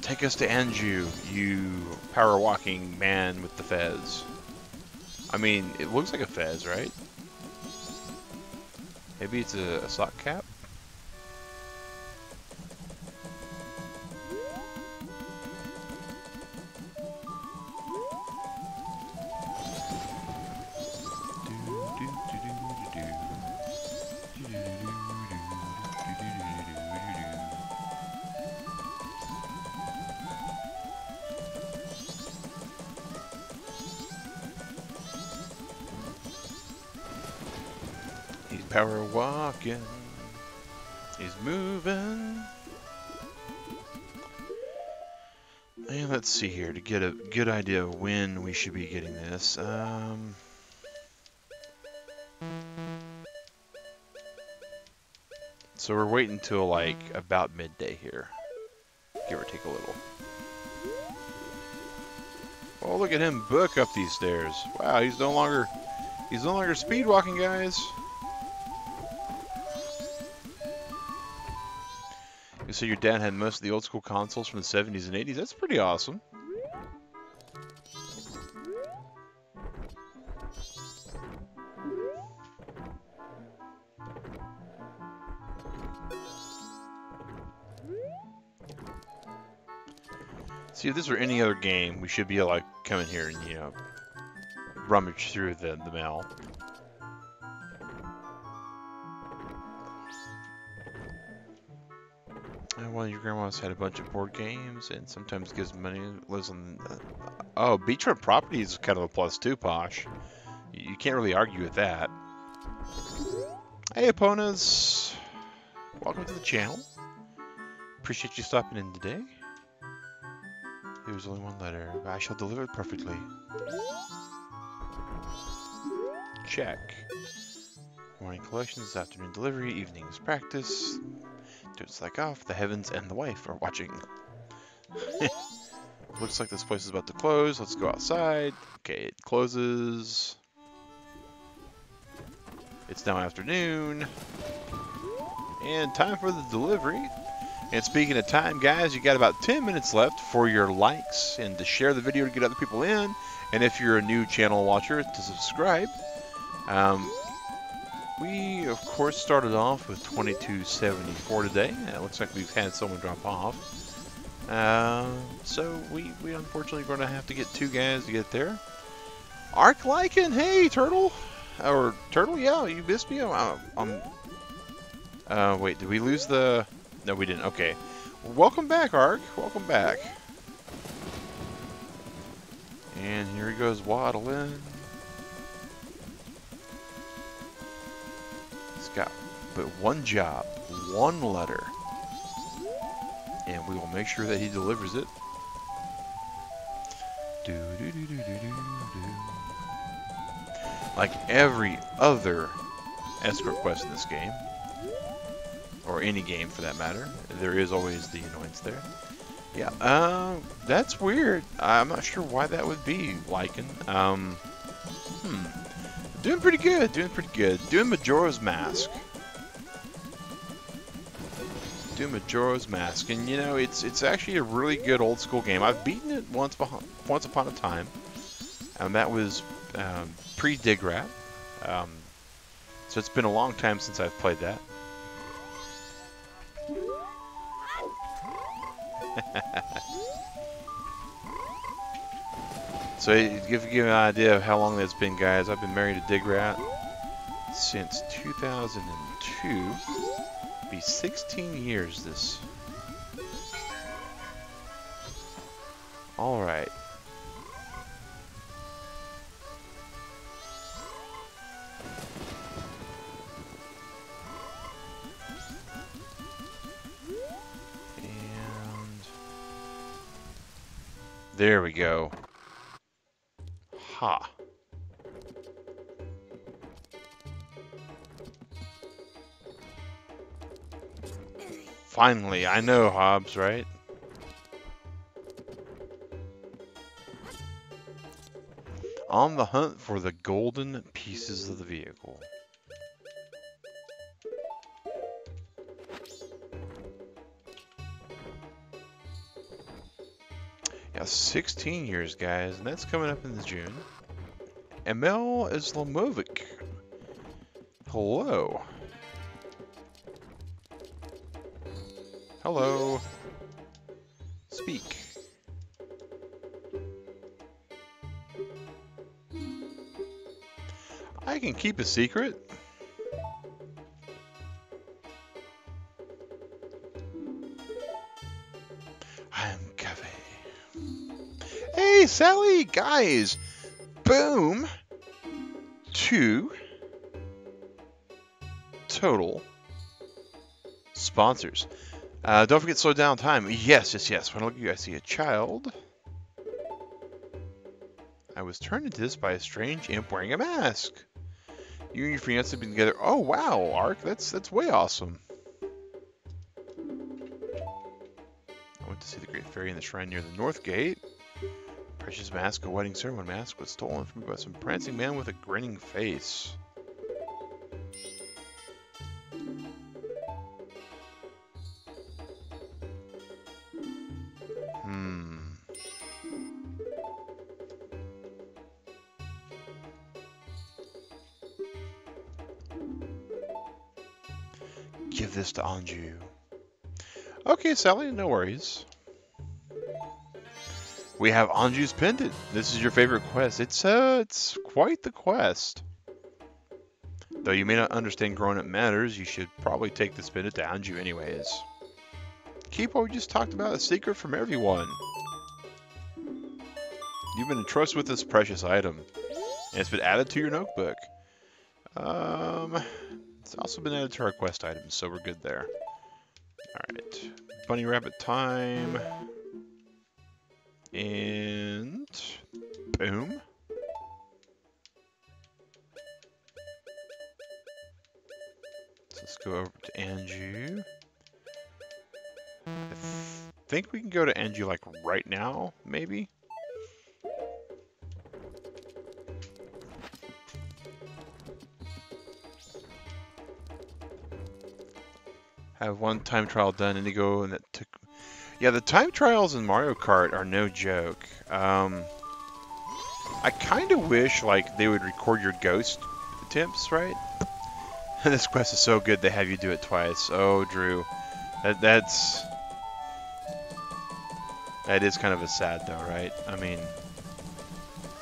Take us to Anju, you power-walking man with the fez. I mean, it looks like a fez, right? Maybe it's a sock cap? He's power walking. He's moving. And let's see here to get a good idea of when we should be getting this. So we're waiting until like about midday here, give or take a little. Oh, look at him book up these stairs. Wow, he's no longer speed walking, guys. You say your dad had most of the old school consoles from the 70s and 80s. That's pretty awesome. See, if this were any other game, we should be able to come in here and, you know, rummage through the mail. And one of your grandmas had a bunch of board games and sometimes gives money, lives on... oh, beachfront property is kind of a plus too, Posh. You can't really argue with that. Hey, Eponas. Welcome to the channel. Appreciate you stopping in today. There's only one letter, but I shall deliver it perfectly. Check. Morning collections, afternoon delivery, evenings practice. Dudes like off, the heavens and the wife are watching. Looks like this place is about to close. Let's go outside. Okay, it closes. It's now afternoon. And time for the delivery. And speaking of time, guys, you got about 10 minutes left for your likes and to share the video to get other people in. And if you're a new channel watcher, to subscribe. We, of course, started off with 2274 today. It looks like we've had someone drop off. So we unfortunately going to have to get 2 guys to get there. Arc Lycan, hey, Turtle. Or, Turtle, yeah, you missed me. Wait, did we lose the... No, we didn't. Okay. Well, welcome back, Arc. Welcome back. And here he goes waddling. He's got but one job, one letter. And we will make sure that he delivers it. Like every other escort quest in this game, or any game for that matter, there is always the annoyance there. Yeah, that's weird. I'm not sure why that would be, Lycan. Doing pretty good, Doing Majora's Mask. And you know, it's actually a really good old school game. I've beaten it once upon a time, and that was pre-Dig Rat. So it's been a long time since I've played that. So to give you an idea of how long that's been, guys, I've been married to Dig Rat since 2002. Be 16 years this. All right. And there we go. Ha. Finally, I know, Hobbs, right? On the hunt for the golden pieces of the vehicle. Yeah, 16 years, guys, and that's coming up in the June. Emil Islamovic. Hello. Hello. Speak. I can keep a secret. I'm Covey. Hey, Sally, guys. Boom. 2 total sponsors. Don't forget slow down time. Yes. When I look at you, I see a child. I was turned into this by a strange imp wearing a mask. You and your fiancé have been together. Oh wow, Ark, that's way awesome. I went to see the Great Fairy in the shrine near the North Gate. Precious mask, a wedding ceremony mask, was stolen from me by some prancing man with a grinning face. Give this to Anju. Okay, Sally, no worries. We have Anju's pendant. This is your favorite quest. It's quite the quest. Though you may not understand grown-up matters, you should probably take this pendant to Anju anyways. Keep what we just talked about a secret from everyone. You've been entrusted with this precious item, and it's been added to your notebook. It's also been added to our quest items, so we're good there. Alright. Bunny rabbit time. And boom. let's go over to Anju. I think we can go to Anju like right now, maybe? Have one time trial done, Indigo, and that took... Yeah, the time trials in Mario Kart are no joke. I kind of wish, like, they would record your ghost attempts, right? This quest is so good they have you do it twice. Oh, Drew. That is kind of a sad, though, right? I mean,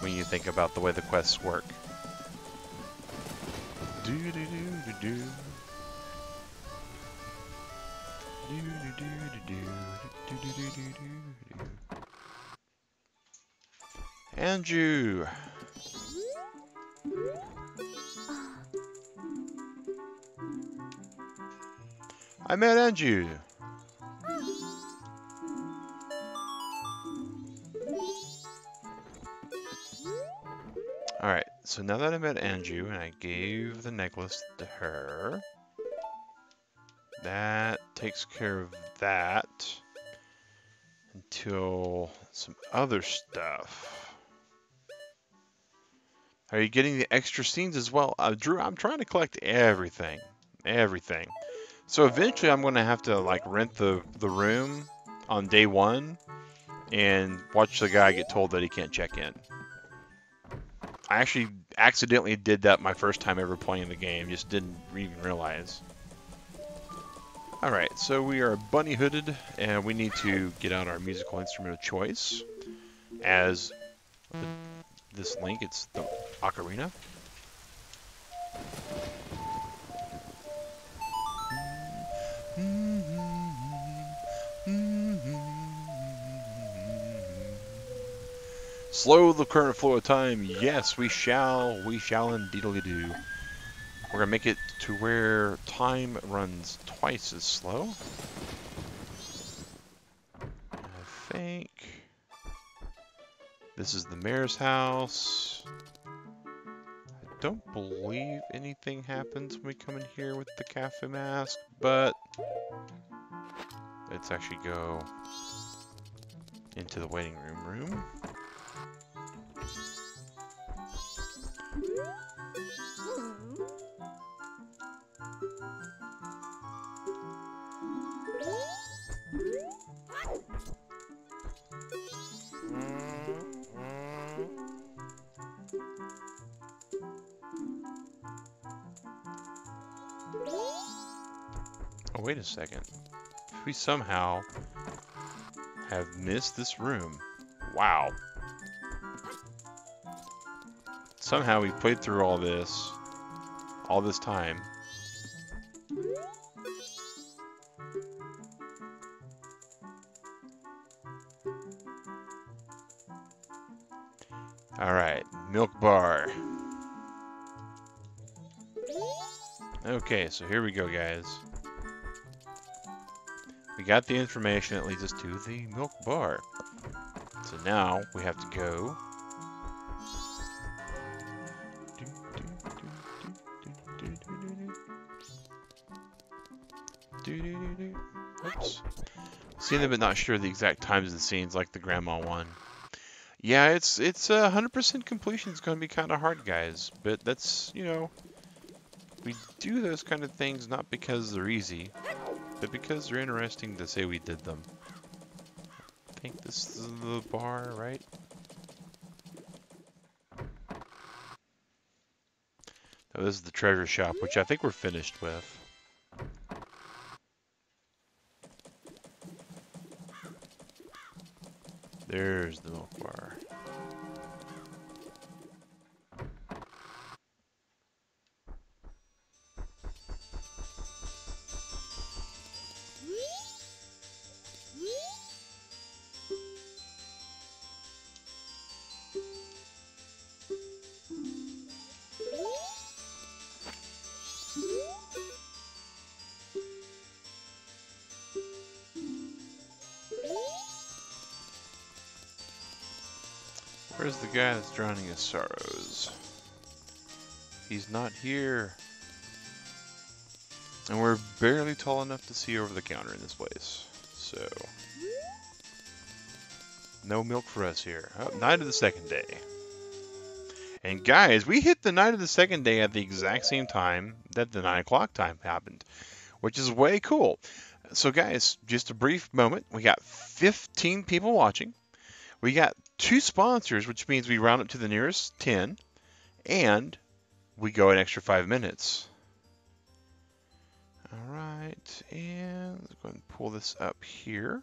when you think about the way the quests work. Do-do-do-do-do. Anju. I met Anju. Alright, so now that I met Anju and I gave the necklace to her, that takes care of that until some other stuff. Are you getting the extra scenes as well? Drew, I'm trying to collect everything. Everything. So eventually I'm going to have to like rent the room on day one and watch the guy get told that he can't check in. I actually accidentally did that my first time ever playing the game. Just didn't even realize. Alright, so we are bunny hooded and we need to get out our musical instrument of choice. As this link, it's the ocarina. Slow the current flow of time. Yes, we shall indeedly do. We're gonna make it to where time runs twice as slow. I think this is the mayor's house. I don't believe anything happens when we come in here with the cafe mask, but let's actually go into the waiting room. Oh, wait a second. If we somehow have missed this room. Wow. Somehow we played through all this time. Alright, milk bar. Okay, so here we go, guys. We got the information that leads us to the milk bar. So now we have to go. Oops. Seen them but not sure the exact times of the scenes like the grandma one. Yeah, it's 100% completion is going to be kind of hard, guys. But that's, you know, we do those kind of things not because they're easy, but because they're interesting to say we did them. I think this is the bar, right? Oh, this is the treasure shop, which I think we're finished with. There's the milk bar. Where's the guy that's drowning his sorrows? He's not here. And we're barely tall enough to see over the counter in this place. So, no milk for us here. Oh, night of the second day. And guys, we hit the night of the second day at the exact same time that the 9 o'clock time happened, which is way cool. So guys, just a brief moment. We got 15 people watching. We got 2 sponsors, which means we round up to the nearest 10, and we go an extra 5 minutes. All right, and let's go ahead and pull this up here.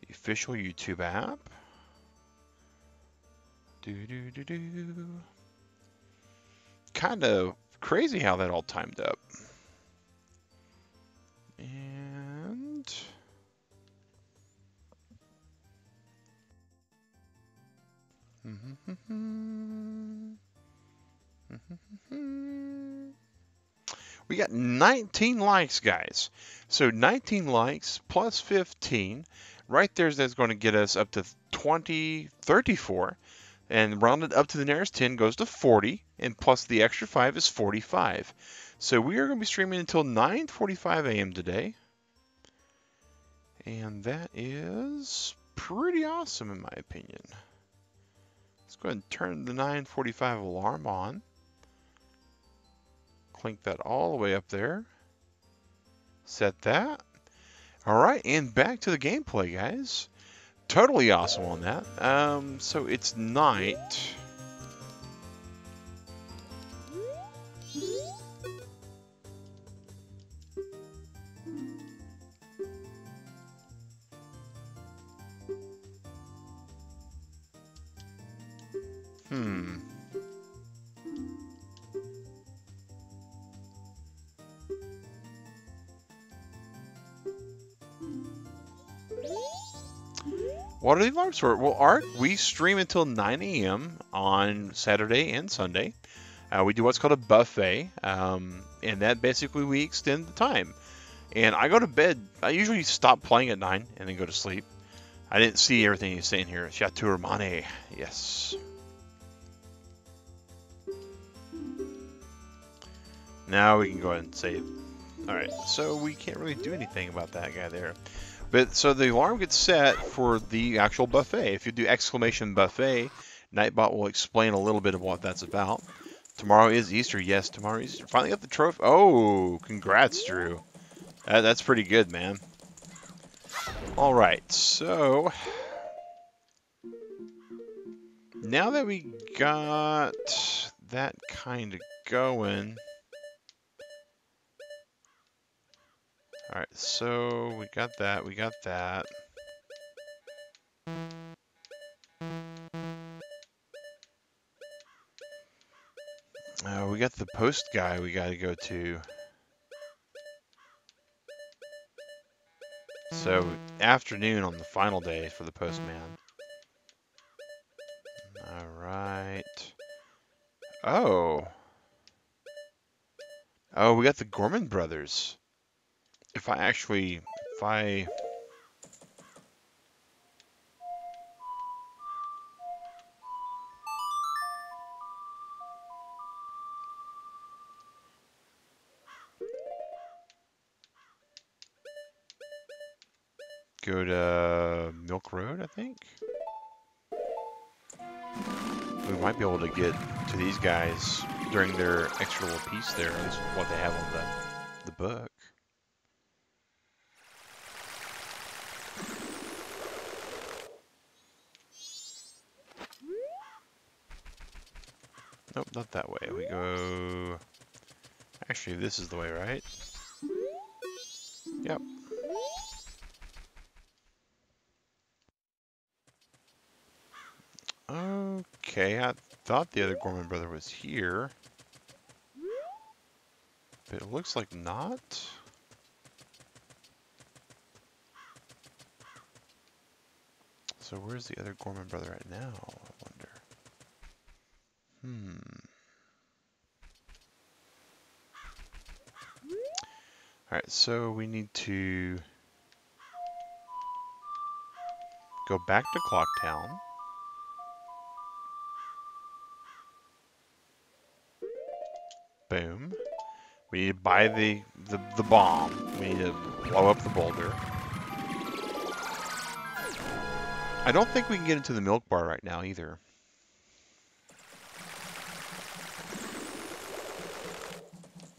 The official YouTube app. Kind of crazy how that all timed up. And we got 19 likes, guys. So 19 likes plus 15. Right there, that's going to get us up to 34. And rounded up to the nearest 10 goes to 40. And plus the extra 5 is 45. So we are going to be streaming until 9:45 a.m. today. And that is pretty awesome in my opinion. Let's go ahead and turn the 9:45 alarm on. Clink that all the way up there. Set that. All right, and back to the gameplay, guys. Totally awesome on that. So it's night. What are the alarms for? Well, Art, we stream until 9 a.m. on Saturday and Sunday. We do what's called a buffet, and that basically we extend the time. And I go to bed. I usually stop playing at 9 and then go to sleep. I didn't see everything he's saying here. Chateau Romane, yes. Now we can go ahead and save. All right, so we can't really do anything about that guy there. But so the alarm gets set for the actual buffet. If you do exclamation buffet, NightBot will explain a little bit of what that's about. Tomorrow is Easter. Yes, tomorrow is Easter. Finally got the trophy. Oh, congrats, Drew. That's pretty good, man. All right, so now that we got that kind of going. All right, so we got that. We got that. We got the post guy we got to go to. So, afternoon on the final day for the postman. Alright. Oh. Oh, we got the Gorman brothers. If I go to Milk Road, I think. We might be able to get to these guys during their extra little piece there. That's what they have on the book. Nope, not that way. We go... Actually, this is the way, right? Yep. Okay, I thought the other Gorman brother was here. But it looks like not. So where's the other Gorman brother right now, I wonder? Alright, so we need to go back to Clocktown. Boom. We need to buy the bomb. We need to blow up the boulder. I don't think we can get into the milk bar right now either.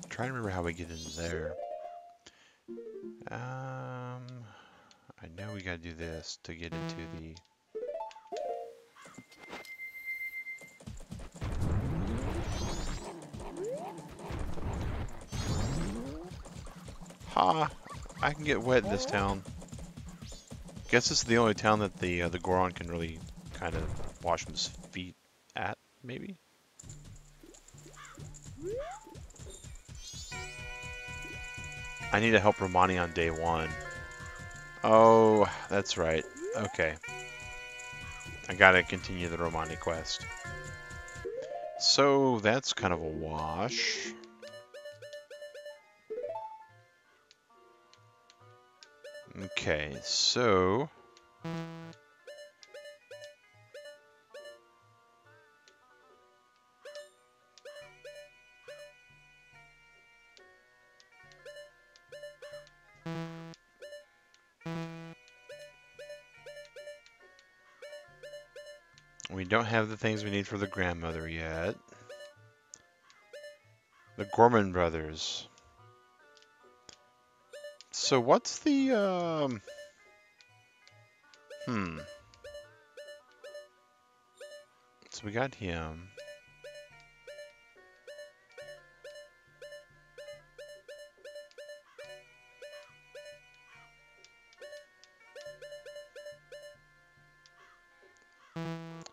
I'm trying to remember how we get in there. I know we gotta do this to get into the... Ha! I can get wet in this town. Guess this is the only town that the Goron can really kind of wash his feet at, maybe? I need to help Romani on day 1. Oh, that's right. Okay. I gotta continue the Romani quest. So, that's kind of a wash. Okay, so... we don't have the things we need for the grandmother yet. The Gorman brothers. So what's the, So we got him.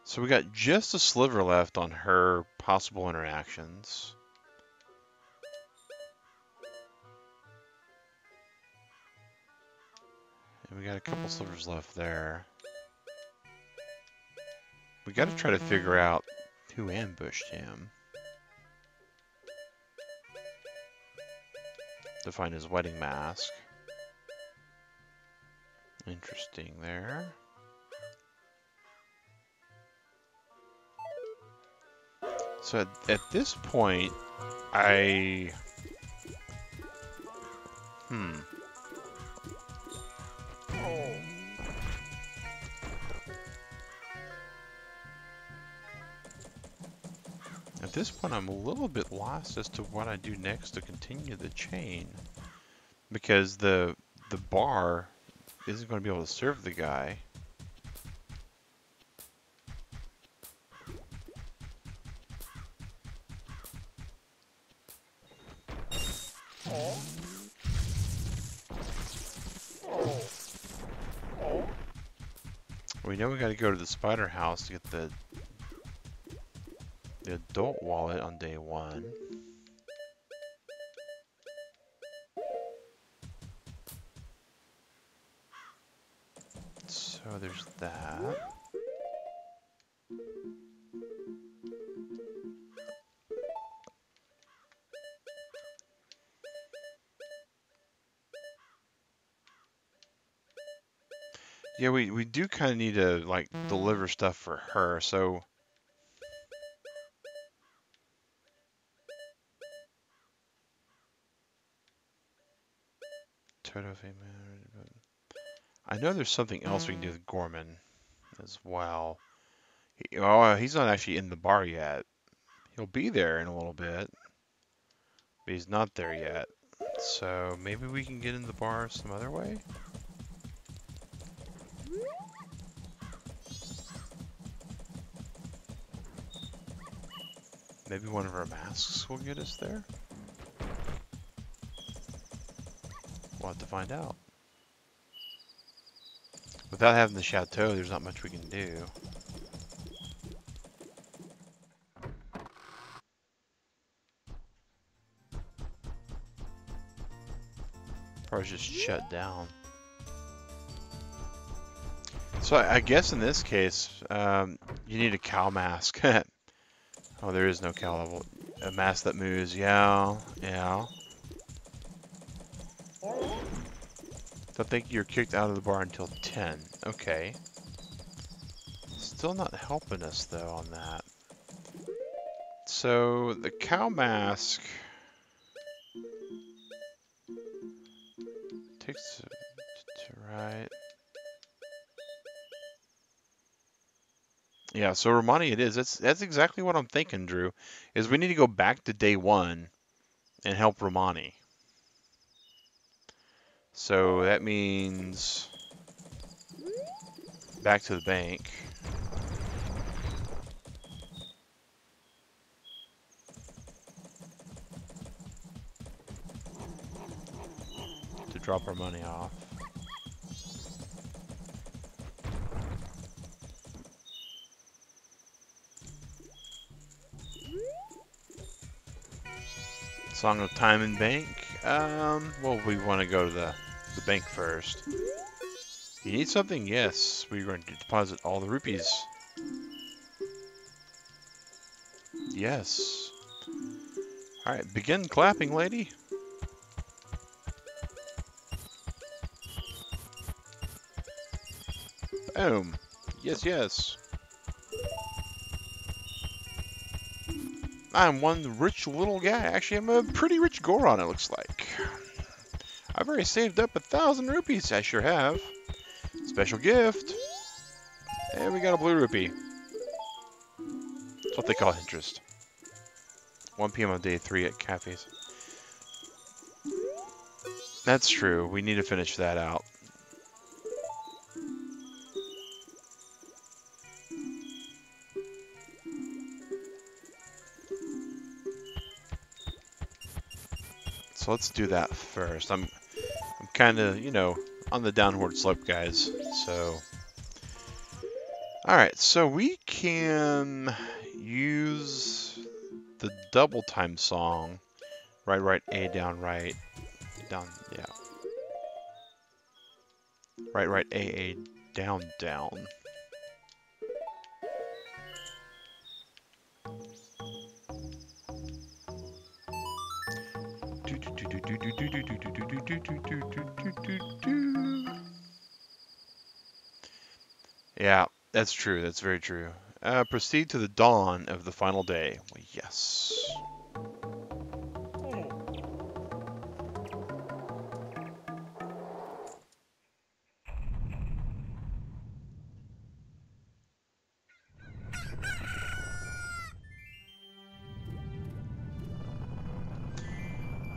So we got just a sliver left on her possible interactions. And we got a couple slivers left there. We got to try to figure out who ambushed him. To find his wedding mask. Interesting there. So at this point, At this point, I'm a little bit lost as to what I do next to continue the chain. Because the bar isn't going to be able to serve the guy. We know we got to go to the spider house to get the adult wallet on day 1. So there's that. Yeah, we do kind of need to, like, deliver stuff for her, so... I know there's something else we can do with Gorman as well. Oh, he's not actually in the bar yet. He'll be there in a little bit, but he's not there yet. So maybe we can get in the bar some other way? Maybe one of our masks will get us there? We'll have to find out. Without having the chateau, there's not much we can do. Probably just shut down. So I guess in this case, you need a cow mask. Oh, there is no cow level. A mask that moves. Yeah, yeah. I think you're kicked out of the bar until 10. Okay. Still not helping us, though, on that. So, the cow mask... Takes to right. Yeah, so Romani it is. That's exactly what I'm thinking, Drew. Is we need to go back to day one and help Romani. So that means back to the bank. To drop our money off. Song of Time and Bank. Well, we want to go to the bank first. You need something? Yes. We're going to deposit all the rupees. Yes. Alright, begin clapping, lady. Boom. Yes, yes. I'm one rich little guy. Actually, I'm a pretty rich Goron, it looks like. I've already saved up 1,000 rupees. I sure have. Special gift. And we got a blue rupee. That's what they call interest. 1 p.m. on day 3 at cafes. That's true. We need to finish that out. So let's do that first. I'm kind of, you know, on the downward slope, guys. So, all right. So we can use the double time song. Right, right, A, down, right, down, yeah. Right, right, A, down, down. Yeah, that's true. That's very true. Proceed to the dawn of the final day. Well, yes.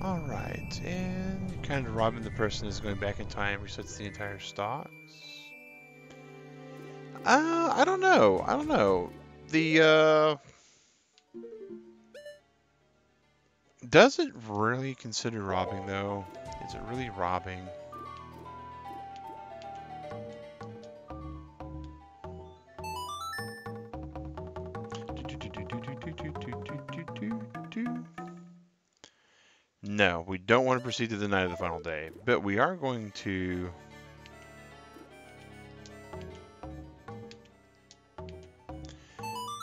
All right, and kind of robbing the person is going back in time, resets the entire stocks. I don't know. I don't know. The does it really consider robbing though? Is it really robbing? No, we don't want to proceed to the night of the final day, but we are going to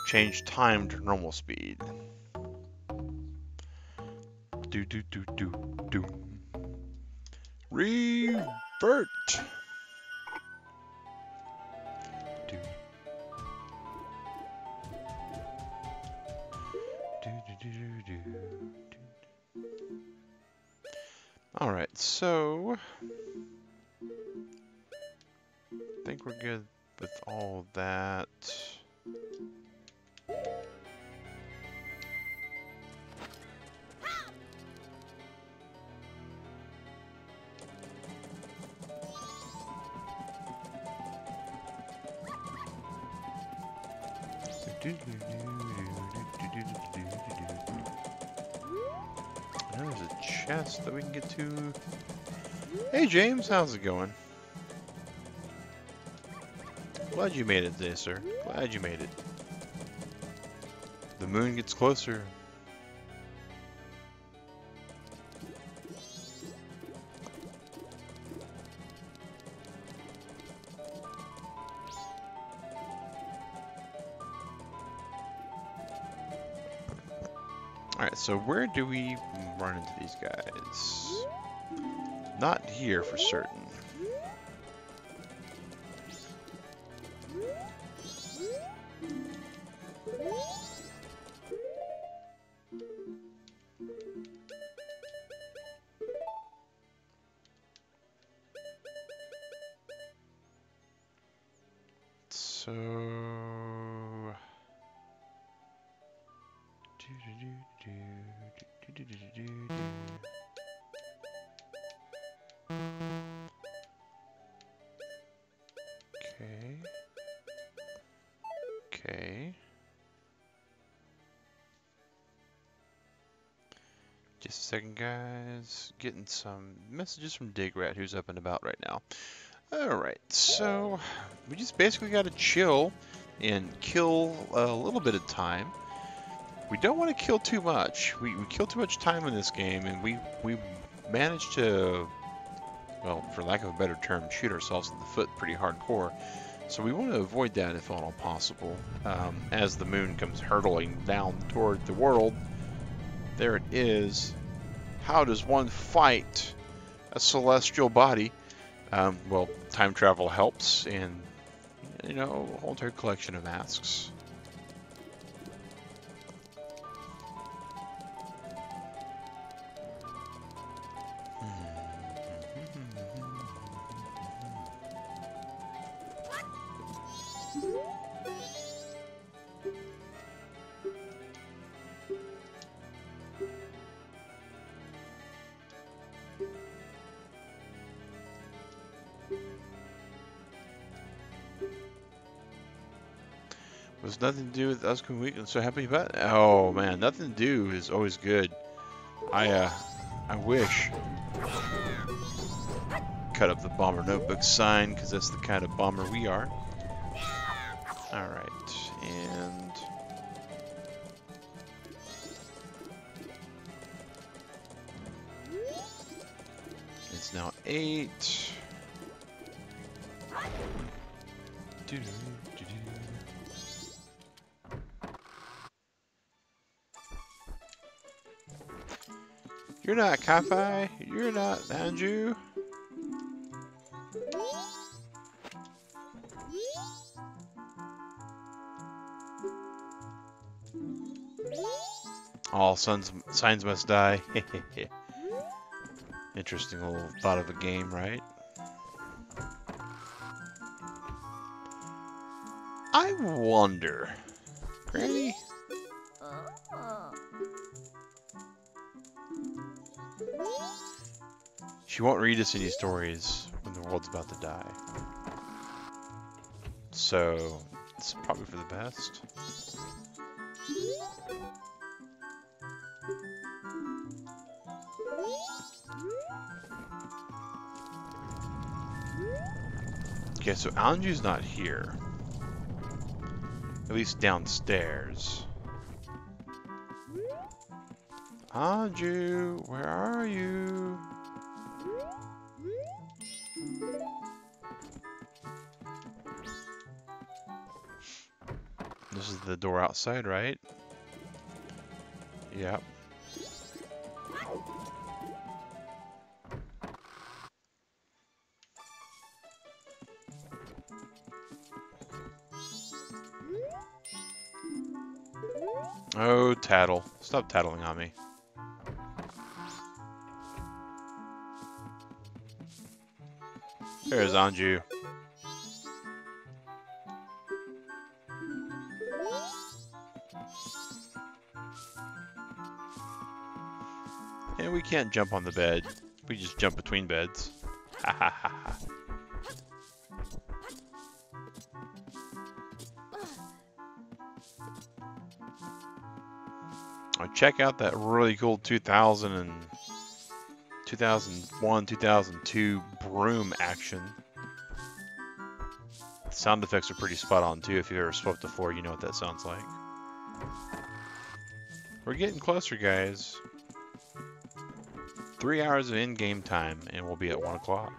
change time to normal speed. Do do do do do. Revert. Do. Do do do do do. All right, so I think we're good with all that. Now there's a chest that we can get to. Hey James, how's it going? Glad you made it today, sir. Glad you made it. The moon gets closer. Alright, so where do we run into these guys? Not here for certain. So... Okay. Okay. Just a second, guys. Getting some messages from Digrat, who's up and about right now. Alright, so we just basically got to chill and kill a little bit of time. We don't want to kill too much. We kill too much time in this game, and we managed to, well, for lack of a better term, shoot ourselves in the foot pretty hardcore. So we want to avoid that if at all possible. As the moon comes hurtling down toward the world, there it is. How does one fight a celestial body? Well, time travel helps, and, you know, a whole entire collection of masks. Was nothing to do with us coming weak and so happy about it? Oh man, nothing to do is always good. I wish. Cut up the bomber notebook sign because that's the kind of bomber we are. Alright, and it's now 8. You're not Kappai. You're not Anju. All signs must die. Interesting little thought of a game, right? I wonder, Granny? She won't read us any stories when the world's about to die. So, it's probably for the best. Okay, so Anju's not here. At least downstairs. Anju, where are you? This is the door outside, right? Yep. Oh, tattle. Stop tattling on me. There's Anju. And we can't jump on the bed. We just jump between beds. Ha ha ha ha. Oh, check out that really cool 2001, 2002 broom action. The sound effects are pretty spot on too. If you've ever swept the floor, you know what that sounds like. We're getting closer, guys. 3 hours of in-game time, and we'll be at 1 o'clock.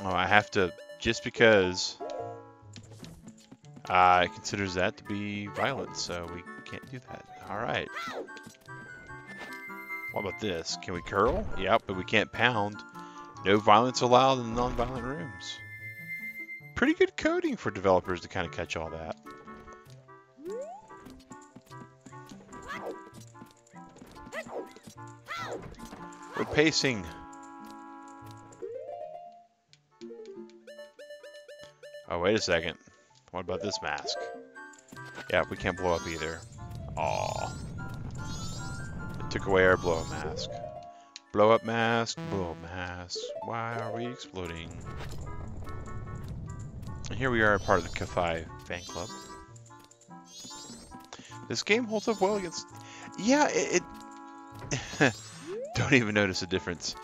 Oh, I have to, just because it considers that to be violence, so we can't do that. Alright. What about this? Can we curl? Yep, but we can't pound. No violence allowed in non-violent rooms. Pretty good coding for developers to kind of catch all that. We're pacing. Oh, wait a second. What about this mask? Yeah, we can't blow up either. Aw. It took away our blow up mask. Blow up mask, blow up mask. Why are we exploding? And here we are, part of the Ka-Fi fan club. This game holds up well against... Yeah, it don't even notice a difference.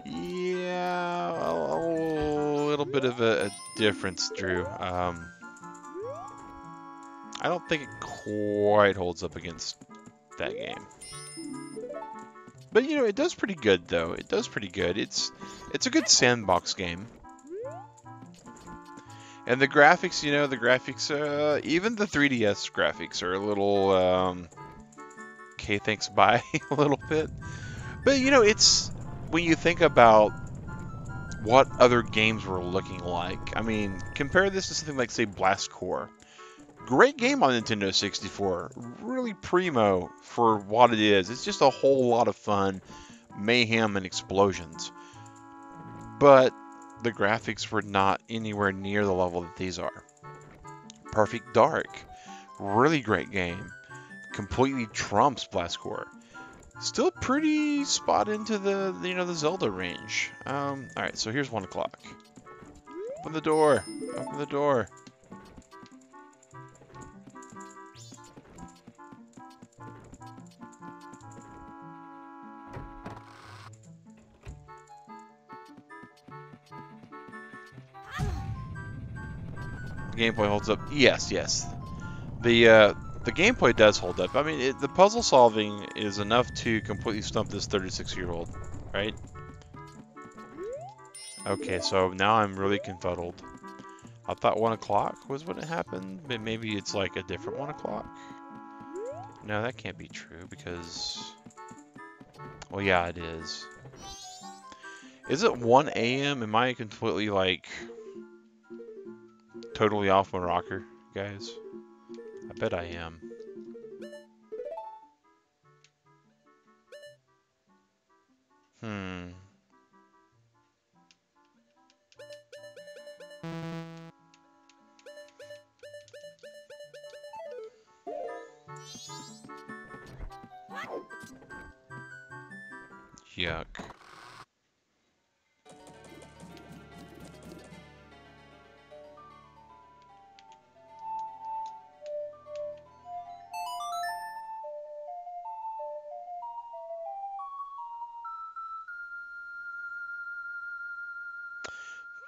Yeah, a little bit of a difference, Drew. I don't think it quite holds up against that game. But, you know, it does pretty good, though. It does pretty good. It's a good sandbox game. And the graphics, you know, even the 3DS graphics are a little, okay, thanks, bye, a little bit. But, you know, when you think about what other games were looking like, I mean, compare this to something like, say, Blast Corps. Great game on Nintendo 64. Really primo for what it is. It's just a whole lot of fun, mayhem, and explosions. But the graphics were not anywhere near the level that these are. Perfect Dark. Really great game. Completely trumps Blast Corps. Still pretty spot into the Zelda range. Alright, so here's 1 o'clock. Open the door. Open the door. Gameplay holds up. Yes. The gameplay does hold up. I mean, the puzzle solving is enough to completely stump this 36-year-old, right? Okay, so now I'm really confuddled. I thought 1 o'clock was when it happened, but maybe it's like a different 1 o'clock. No, that can't be true because... Well, yeah, it is. Is it 1 a.m.? Am I completely, like... totally off my rocker, guys? I bet I am. Yuck.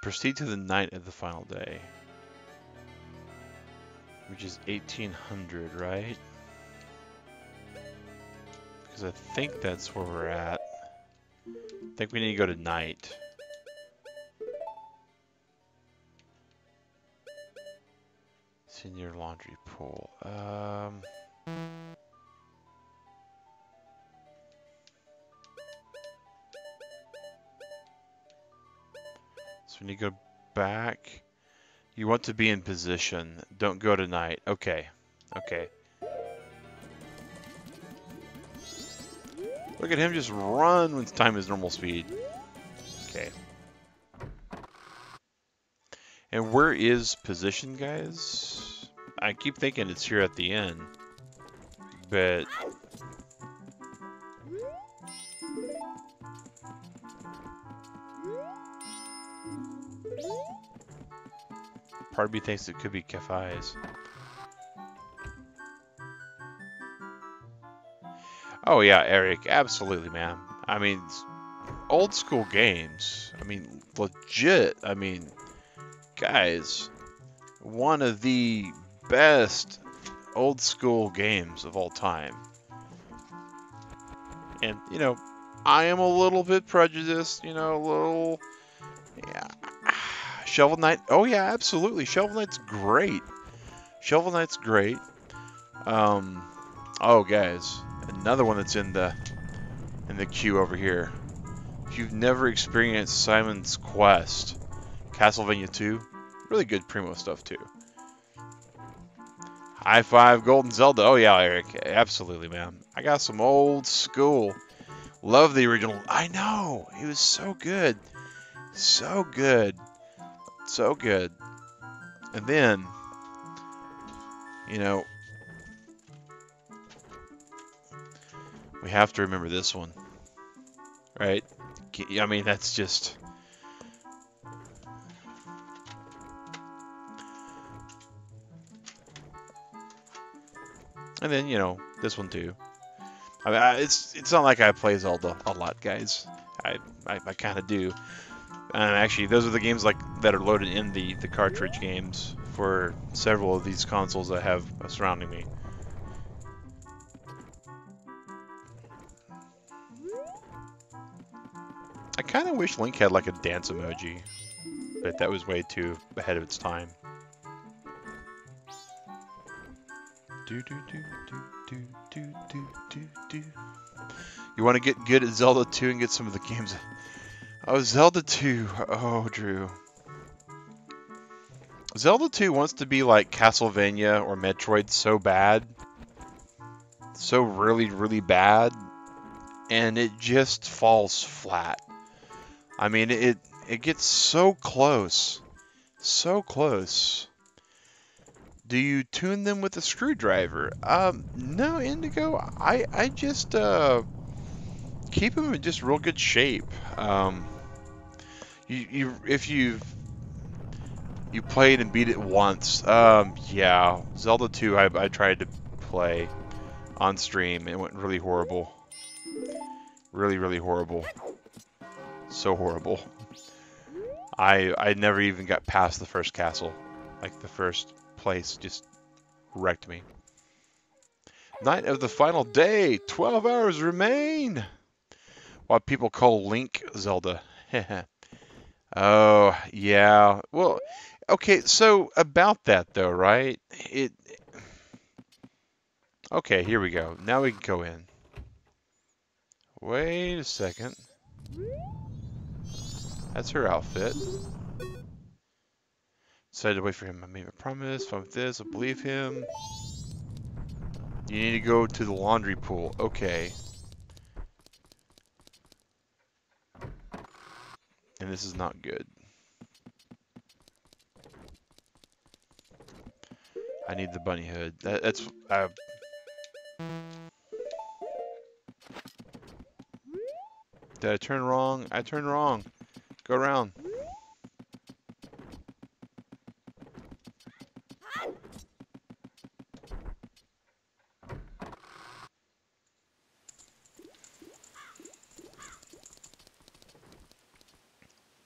Proceed to the night of the final day. Which is 1800, right? Because I think that's where we're at. I think we need to go to night. Senior laundry pool. So we need to go back. You want to be in position. Don't go to night. Okay. Okay. Look at him just run when time is normal speed. Okay. And where is position, guys? I keep thinking it's here at the end. But... part of me thinks it could be Ka-Fi's. Oh yeah, Eric, absolutely, man. I mean, old school games. I mean, legit. I mean, guys, one of the best old school games of all time. And, you know, I am a little bit prejudiced, you know, a little, yeah. Shovel Knight, oh yeah, absolutely. Shovel Knight's great. Shovel Knight's great. Oh guys, another one that's in the queue over here. If you've never experienced Simon's Quest, Castlevania 2, really good primo stuff too. High Five Golden Zelda. Oh yeah, Eric, absolutely, man. I got some old school. Love the original. I know, it was so good, so good. So good. And then, you know, we have to remember this one, right? I mean, that's just... And then, you know, this one too. I mean, it's not like I play Zelda a lot, guys. I kind of do. And actually, those are the games like that are loaded in the cartridge games for several of these consoles I have surrounding me. I kind of wish Link had like a dance emoji, but that was way too ahead of its time. Do do do do do do do do do. You want to get good at Zelda 2 and get some of the games. Oh, Zelda 2. Oh, Drew. Zelda 2 wants to be like Castlevania or Metroid so bad. So really, really bad. And it just falls flat. I mean, it gets so close. So close. Do you tune them with a screwdriver? No, Indigo. I just keep them in just real good shape. If you played and beat it once, yeah, Zelda 2 I tried to play on stream. It went really horrible. Really, really horrible. So horrible. I never even got past the first castle. Like the first place just wrecked me. Night of the final day. 12 hours remain. What people call Link Zelda. Oh, yeah. Well, okay, so about that though, right? Okay, here we go. Now we can go in. Wait a second. That's her outfit. Decided to wait for him. I made a promise. If I'm with this, I believe him. You need to go to the laundry pool. Okay. And this is not good. I need the bunny hood. That's... Did I turn wrong? I turned wrong. Go around.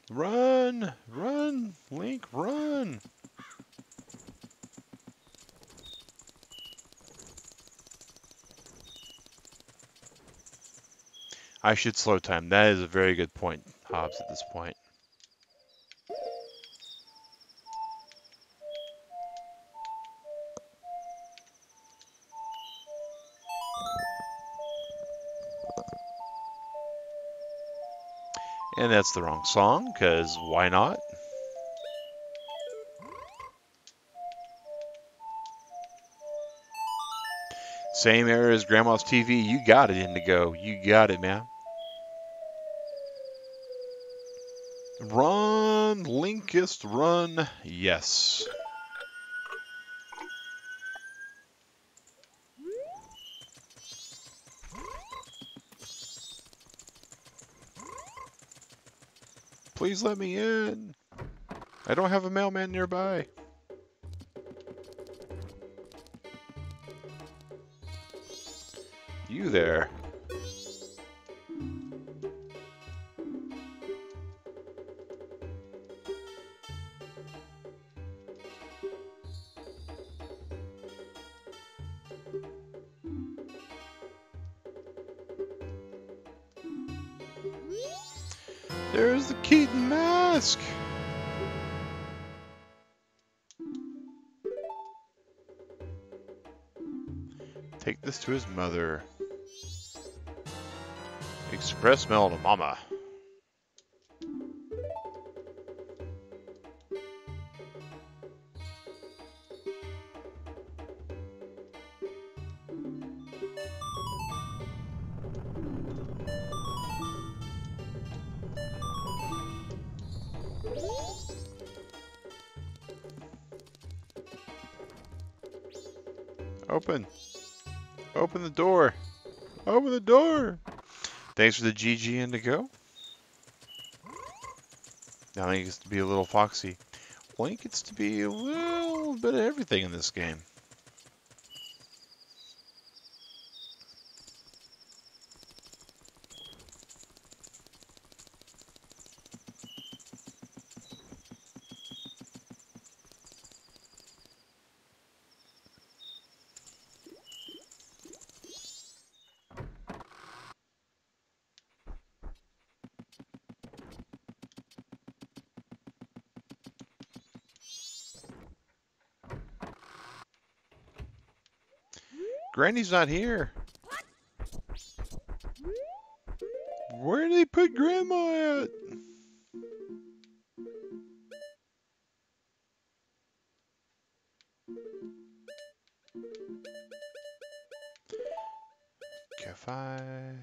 Run! Run! Link, run! I should slow time. That is a very good point, Hobbs, at this point. And that's the wrong song, because why not? Same era as Grandma's TV. You got it, Indigo. You got it, man. Run, Linkist, run. Yes. Please let me in. I don't have a mailman nearby. You there. There's the Keaton mask. Take this to his mother. Express mail to Mama. Open. Open the door. Open the door. Thanks for the GG Indigo. Now Link gets to be a little foxy. Link gets to be a little bit of everything in this game. Granny's not here. Where did they put Grandma at? Cafe.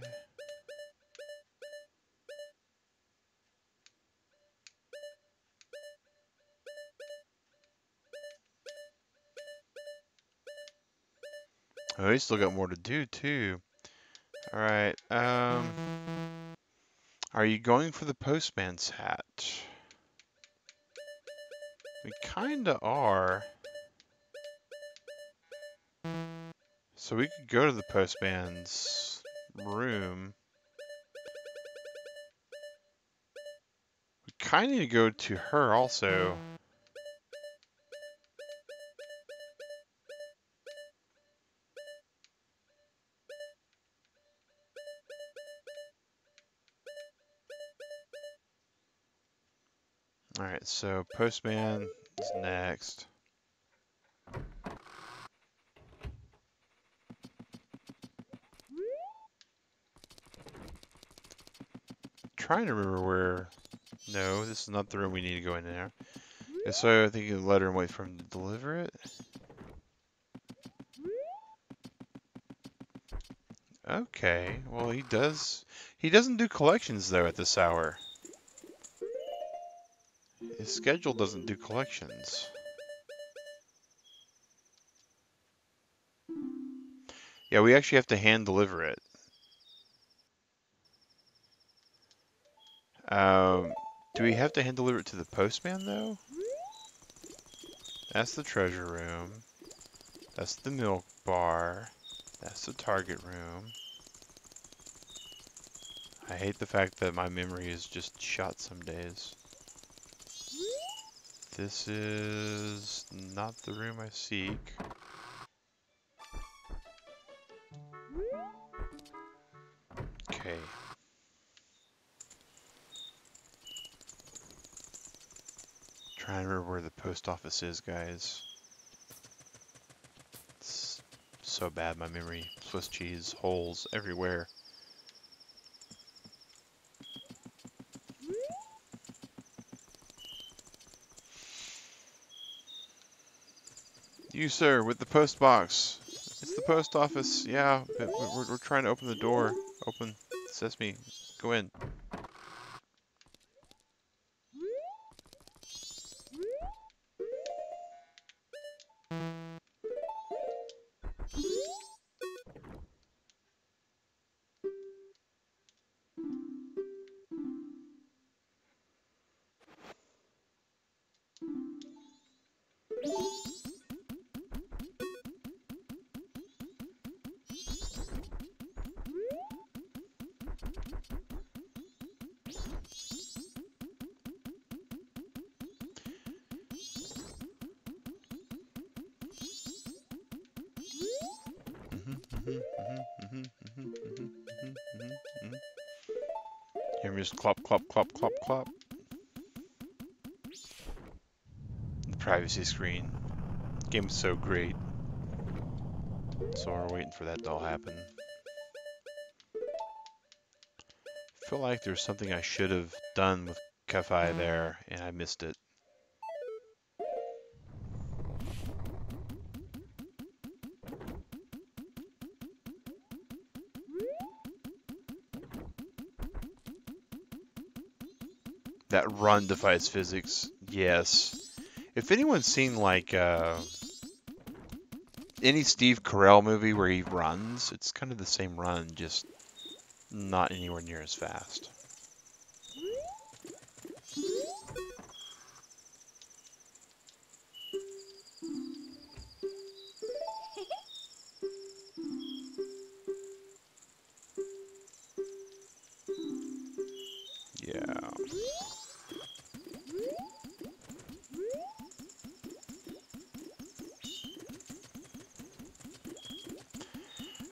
Oh, we still got more to do too. All right. Are you going for the postman's hat? We kinda are. So we could go to the postman's room. We kinda need to go to her also. Alright, so postman is next. Trying to remember where. No, this is not the room we need to go in there. Okay, so I think you let her and wait for him to deliver it. Okay, well he doesn't do collections though at this hour. His schedule doesn't do collections. Yeah, we actually have to hand deliver it. Do we have to hand deliver it to the postman though? That's the treasure room. That's the milk bar. That's the target room. I hate the fact that my memory is just shot some days. This is not the room I seek. Okay. Trying to remember where the post office is, guys. It's so bad, my memory. Swiss cheese, holes everywhere. You, sir, with the post box. It's the post office. Yeah, but we're trying to open the door. Open. Sesame. Go in. Hear me just clop, clop, clop, clop, clop. The privacy screen. Game is so great. So we're waiting for that to all happen. I feel like there's something I should have done with Cafe there, and I missed it. That run defies physics. Yes. If anyone's seen like any Steve Carell movie where he runs, it's kind of the same run, just not anywhere near as fast. Yeah.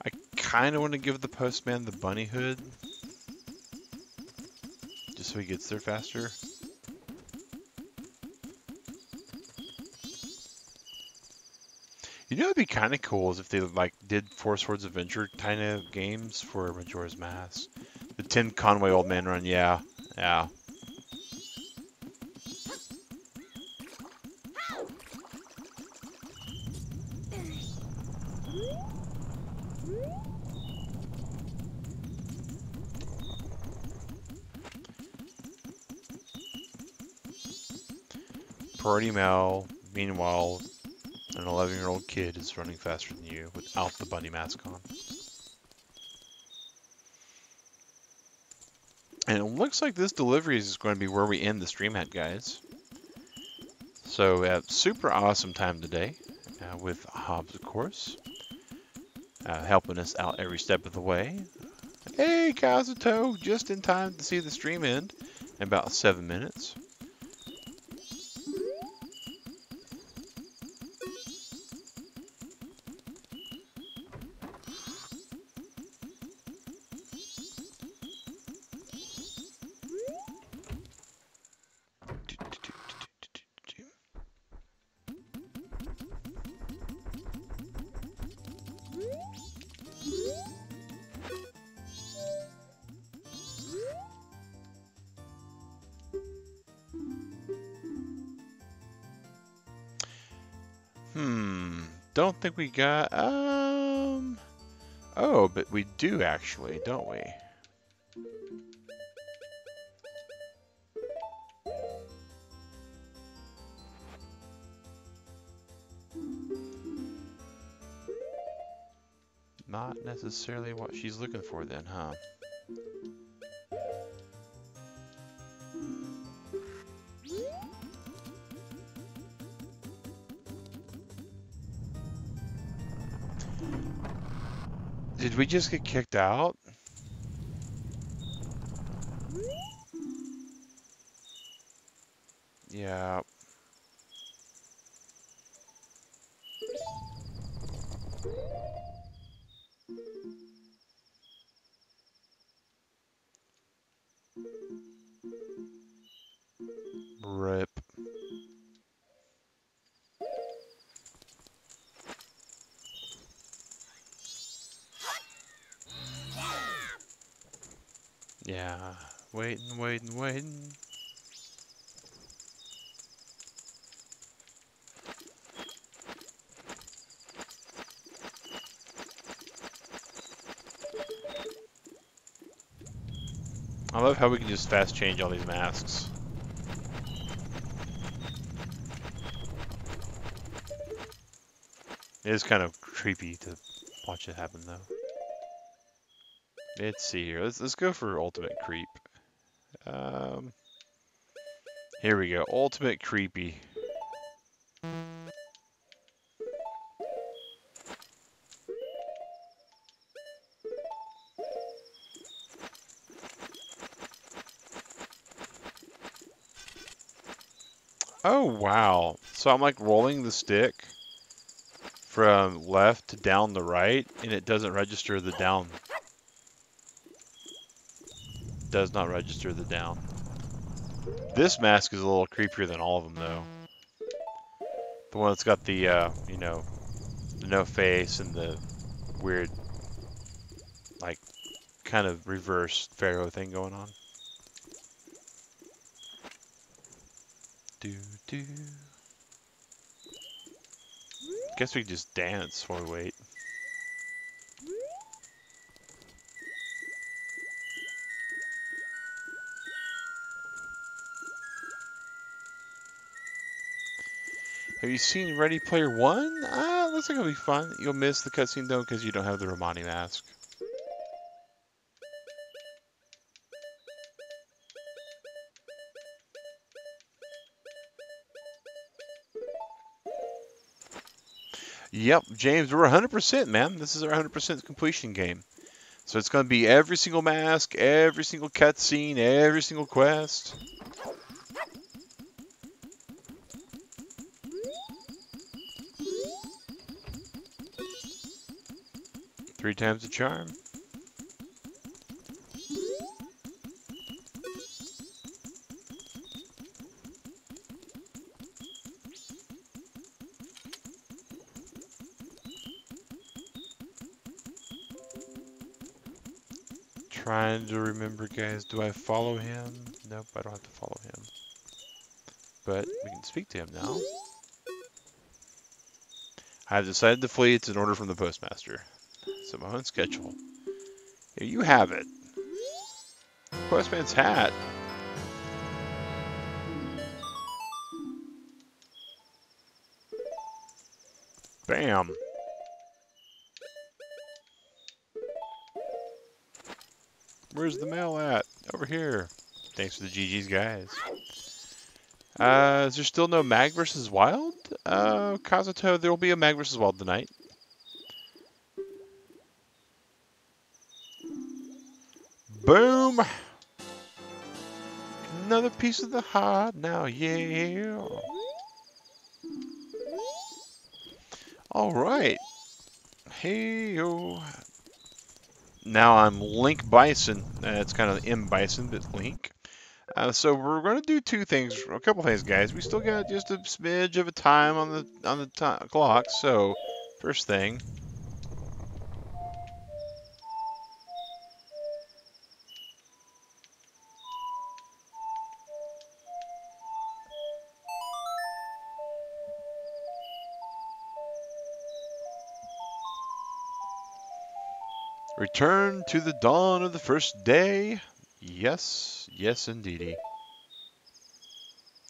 I kind of want to give the postman the bunny hood, just so he gets there faster. You know, it'd be kind of cool is if they like did Four Swords Adventure kind of games for Majora's Mask. The Tim Conway Old Man Run, yeah, yeah. Party Mel, meanwhile, an 11-year-old kid is running faster than you without the bunny mask on. And it looks like this delivery is going to be where we end the stream at, guys. So, super awesome time today with Hobbs, of course, helping us out every step of the way. Hey, Kazuto, just in time to see the stream end in about 7 minutes. Don't think we got, oh, but we do actually, don't we? Not necessarily what she's looking for then, huh? Did we just get kicked out? Yeah. Rip. Yeah. Waiting. I love how we can just fast change all these masks. It is kind of creepy to watch it happen, though. Let's see here. Let's go for ultimate creep. Here we go. Ultimate creepy. Oh, wow. So I'm like rolling the stick from left to down the right, and it doesn't register the down. Does not register the down. This mask is a little creepier than all of them, though. The one that's got the, you know, the no face and the weird, like, kind of reverse Pharaoh thing going on. Do. Guess we can just dance while we wait. Have you seen Ready Player One? looks like it'll be fun. You'll miss the cutscene though because you don't have the Romani mask. Yep, James, we're 100%, man. This is our 100% completion game. So it's going to be every single mask, every single cutscene, every single quest. Three times the charm. Trying to remember, guys. Do I follow him? Nope, I don't have to follow him. But we can speak to him now. I've decided to flee. It's an order from the postmaster. So my own schedule. Here you have it. Postman's hat. Bam. Where's the mail at? Over here. Thanks for the GG's, guys. Is there still no Mag vs. Wild? Kazuto, there will be a Mag vs. Wild tonight. Boom! Another piece of the heart now, yeah. Alright. Hey-yo. Now I'm Link Bison. It's kind of M Bison, but Link. So we're going to do a couple things, guys. We still got just a smidge of a time on the clock. So first thing, return to the dawn of the first day. Yes, yes, indeedy.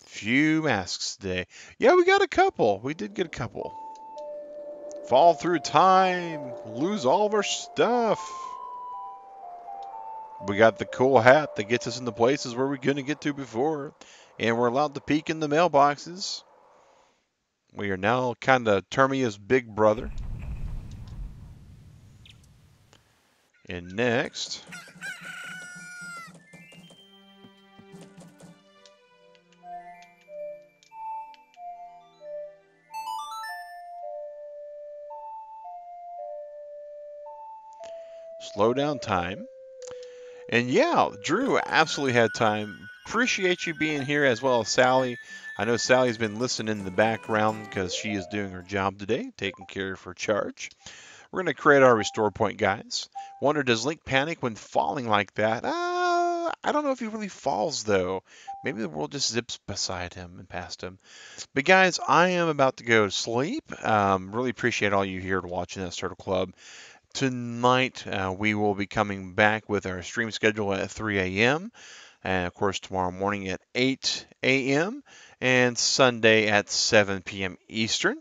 Few masks today. Yeah, we got a couple. We did get a couple. Fall through time. Lose all of our stuff. We got the cool hat that gets us into places where we couldn't get to before. And we're allowed to peek in the mailboxes. We are now kind of Termia's big brother. And next, slow down time. And yeah, Drew absolutely had time. Appreciate you being here as well as Sally. I know Sally's been listening in the background because she is doing her job today, taking care of her charge. We're going to create our restore point, guys. Wonder, does Link panic when falling like that? I don't know if he really falls, though. Maybe the world just zips beside him and past him. But, guys, I am about to go to sleep. Really appreciate all you here watching this Turtle Club. Tonight, we will be coming back with our stream schedule at 3 a.m. And, of course, tomorrow morning at 8 a.m. and Sunday at 7 p.m. Eastern.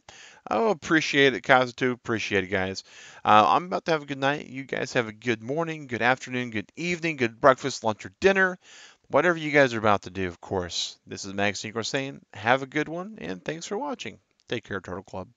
Oh, appreciate it, Kazuto. Appreciate it, guys. I'm about to have a good night. You guys have a good morning, good afternoon, good evening, good breakfast, lunch, or dinner. Whatever you guys are about to do, of course. This is Mag Synchro saying, have a good one, and thanks for watching. Take care, Turtle Club.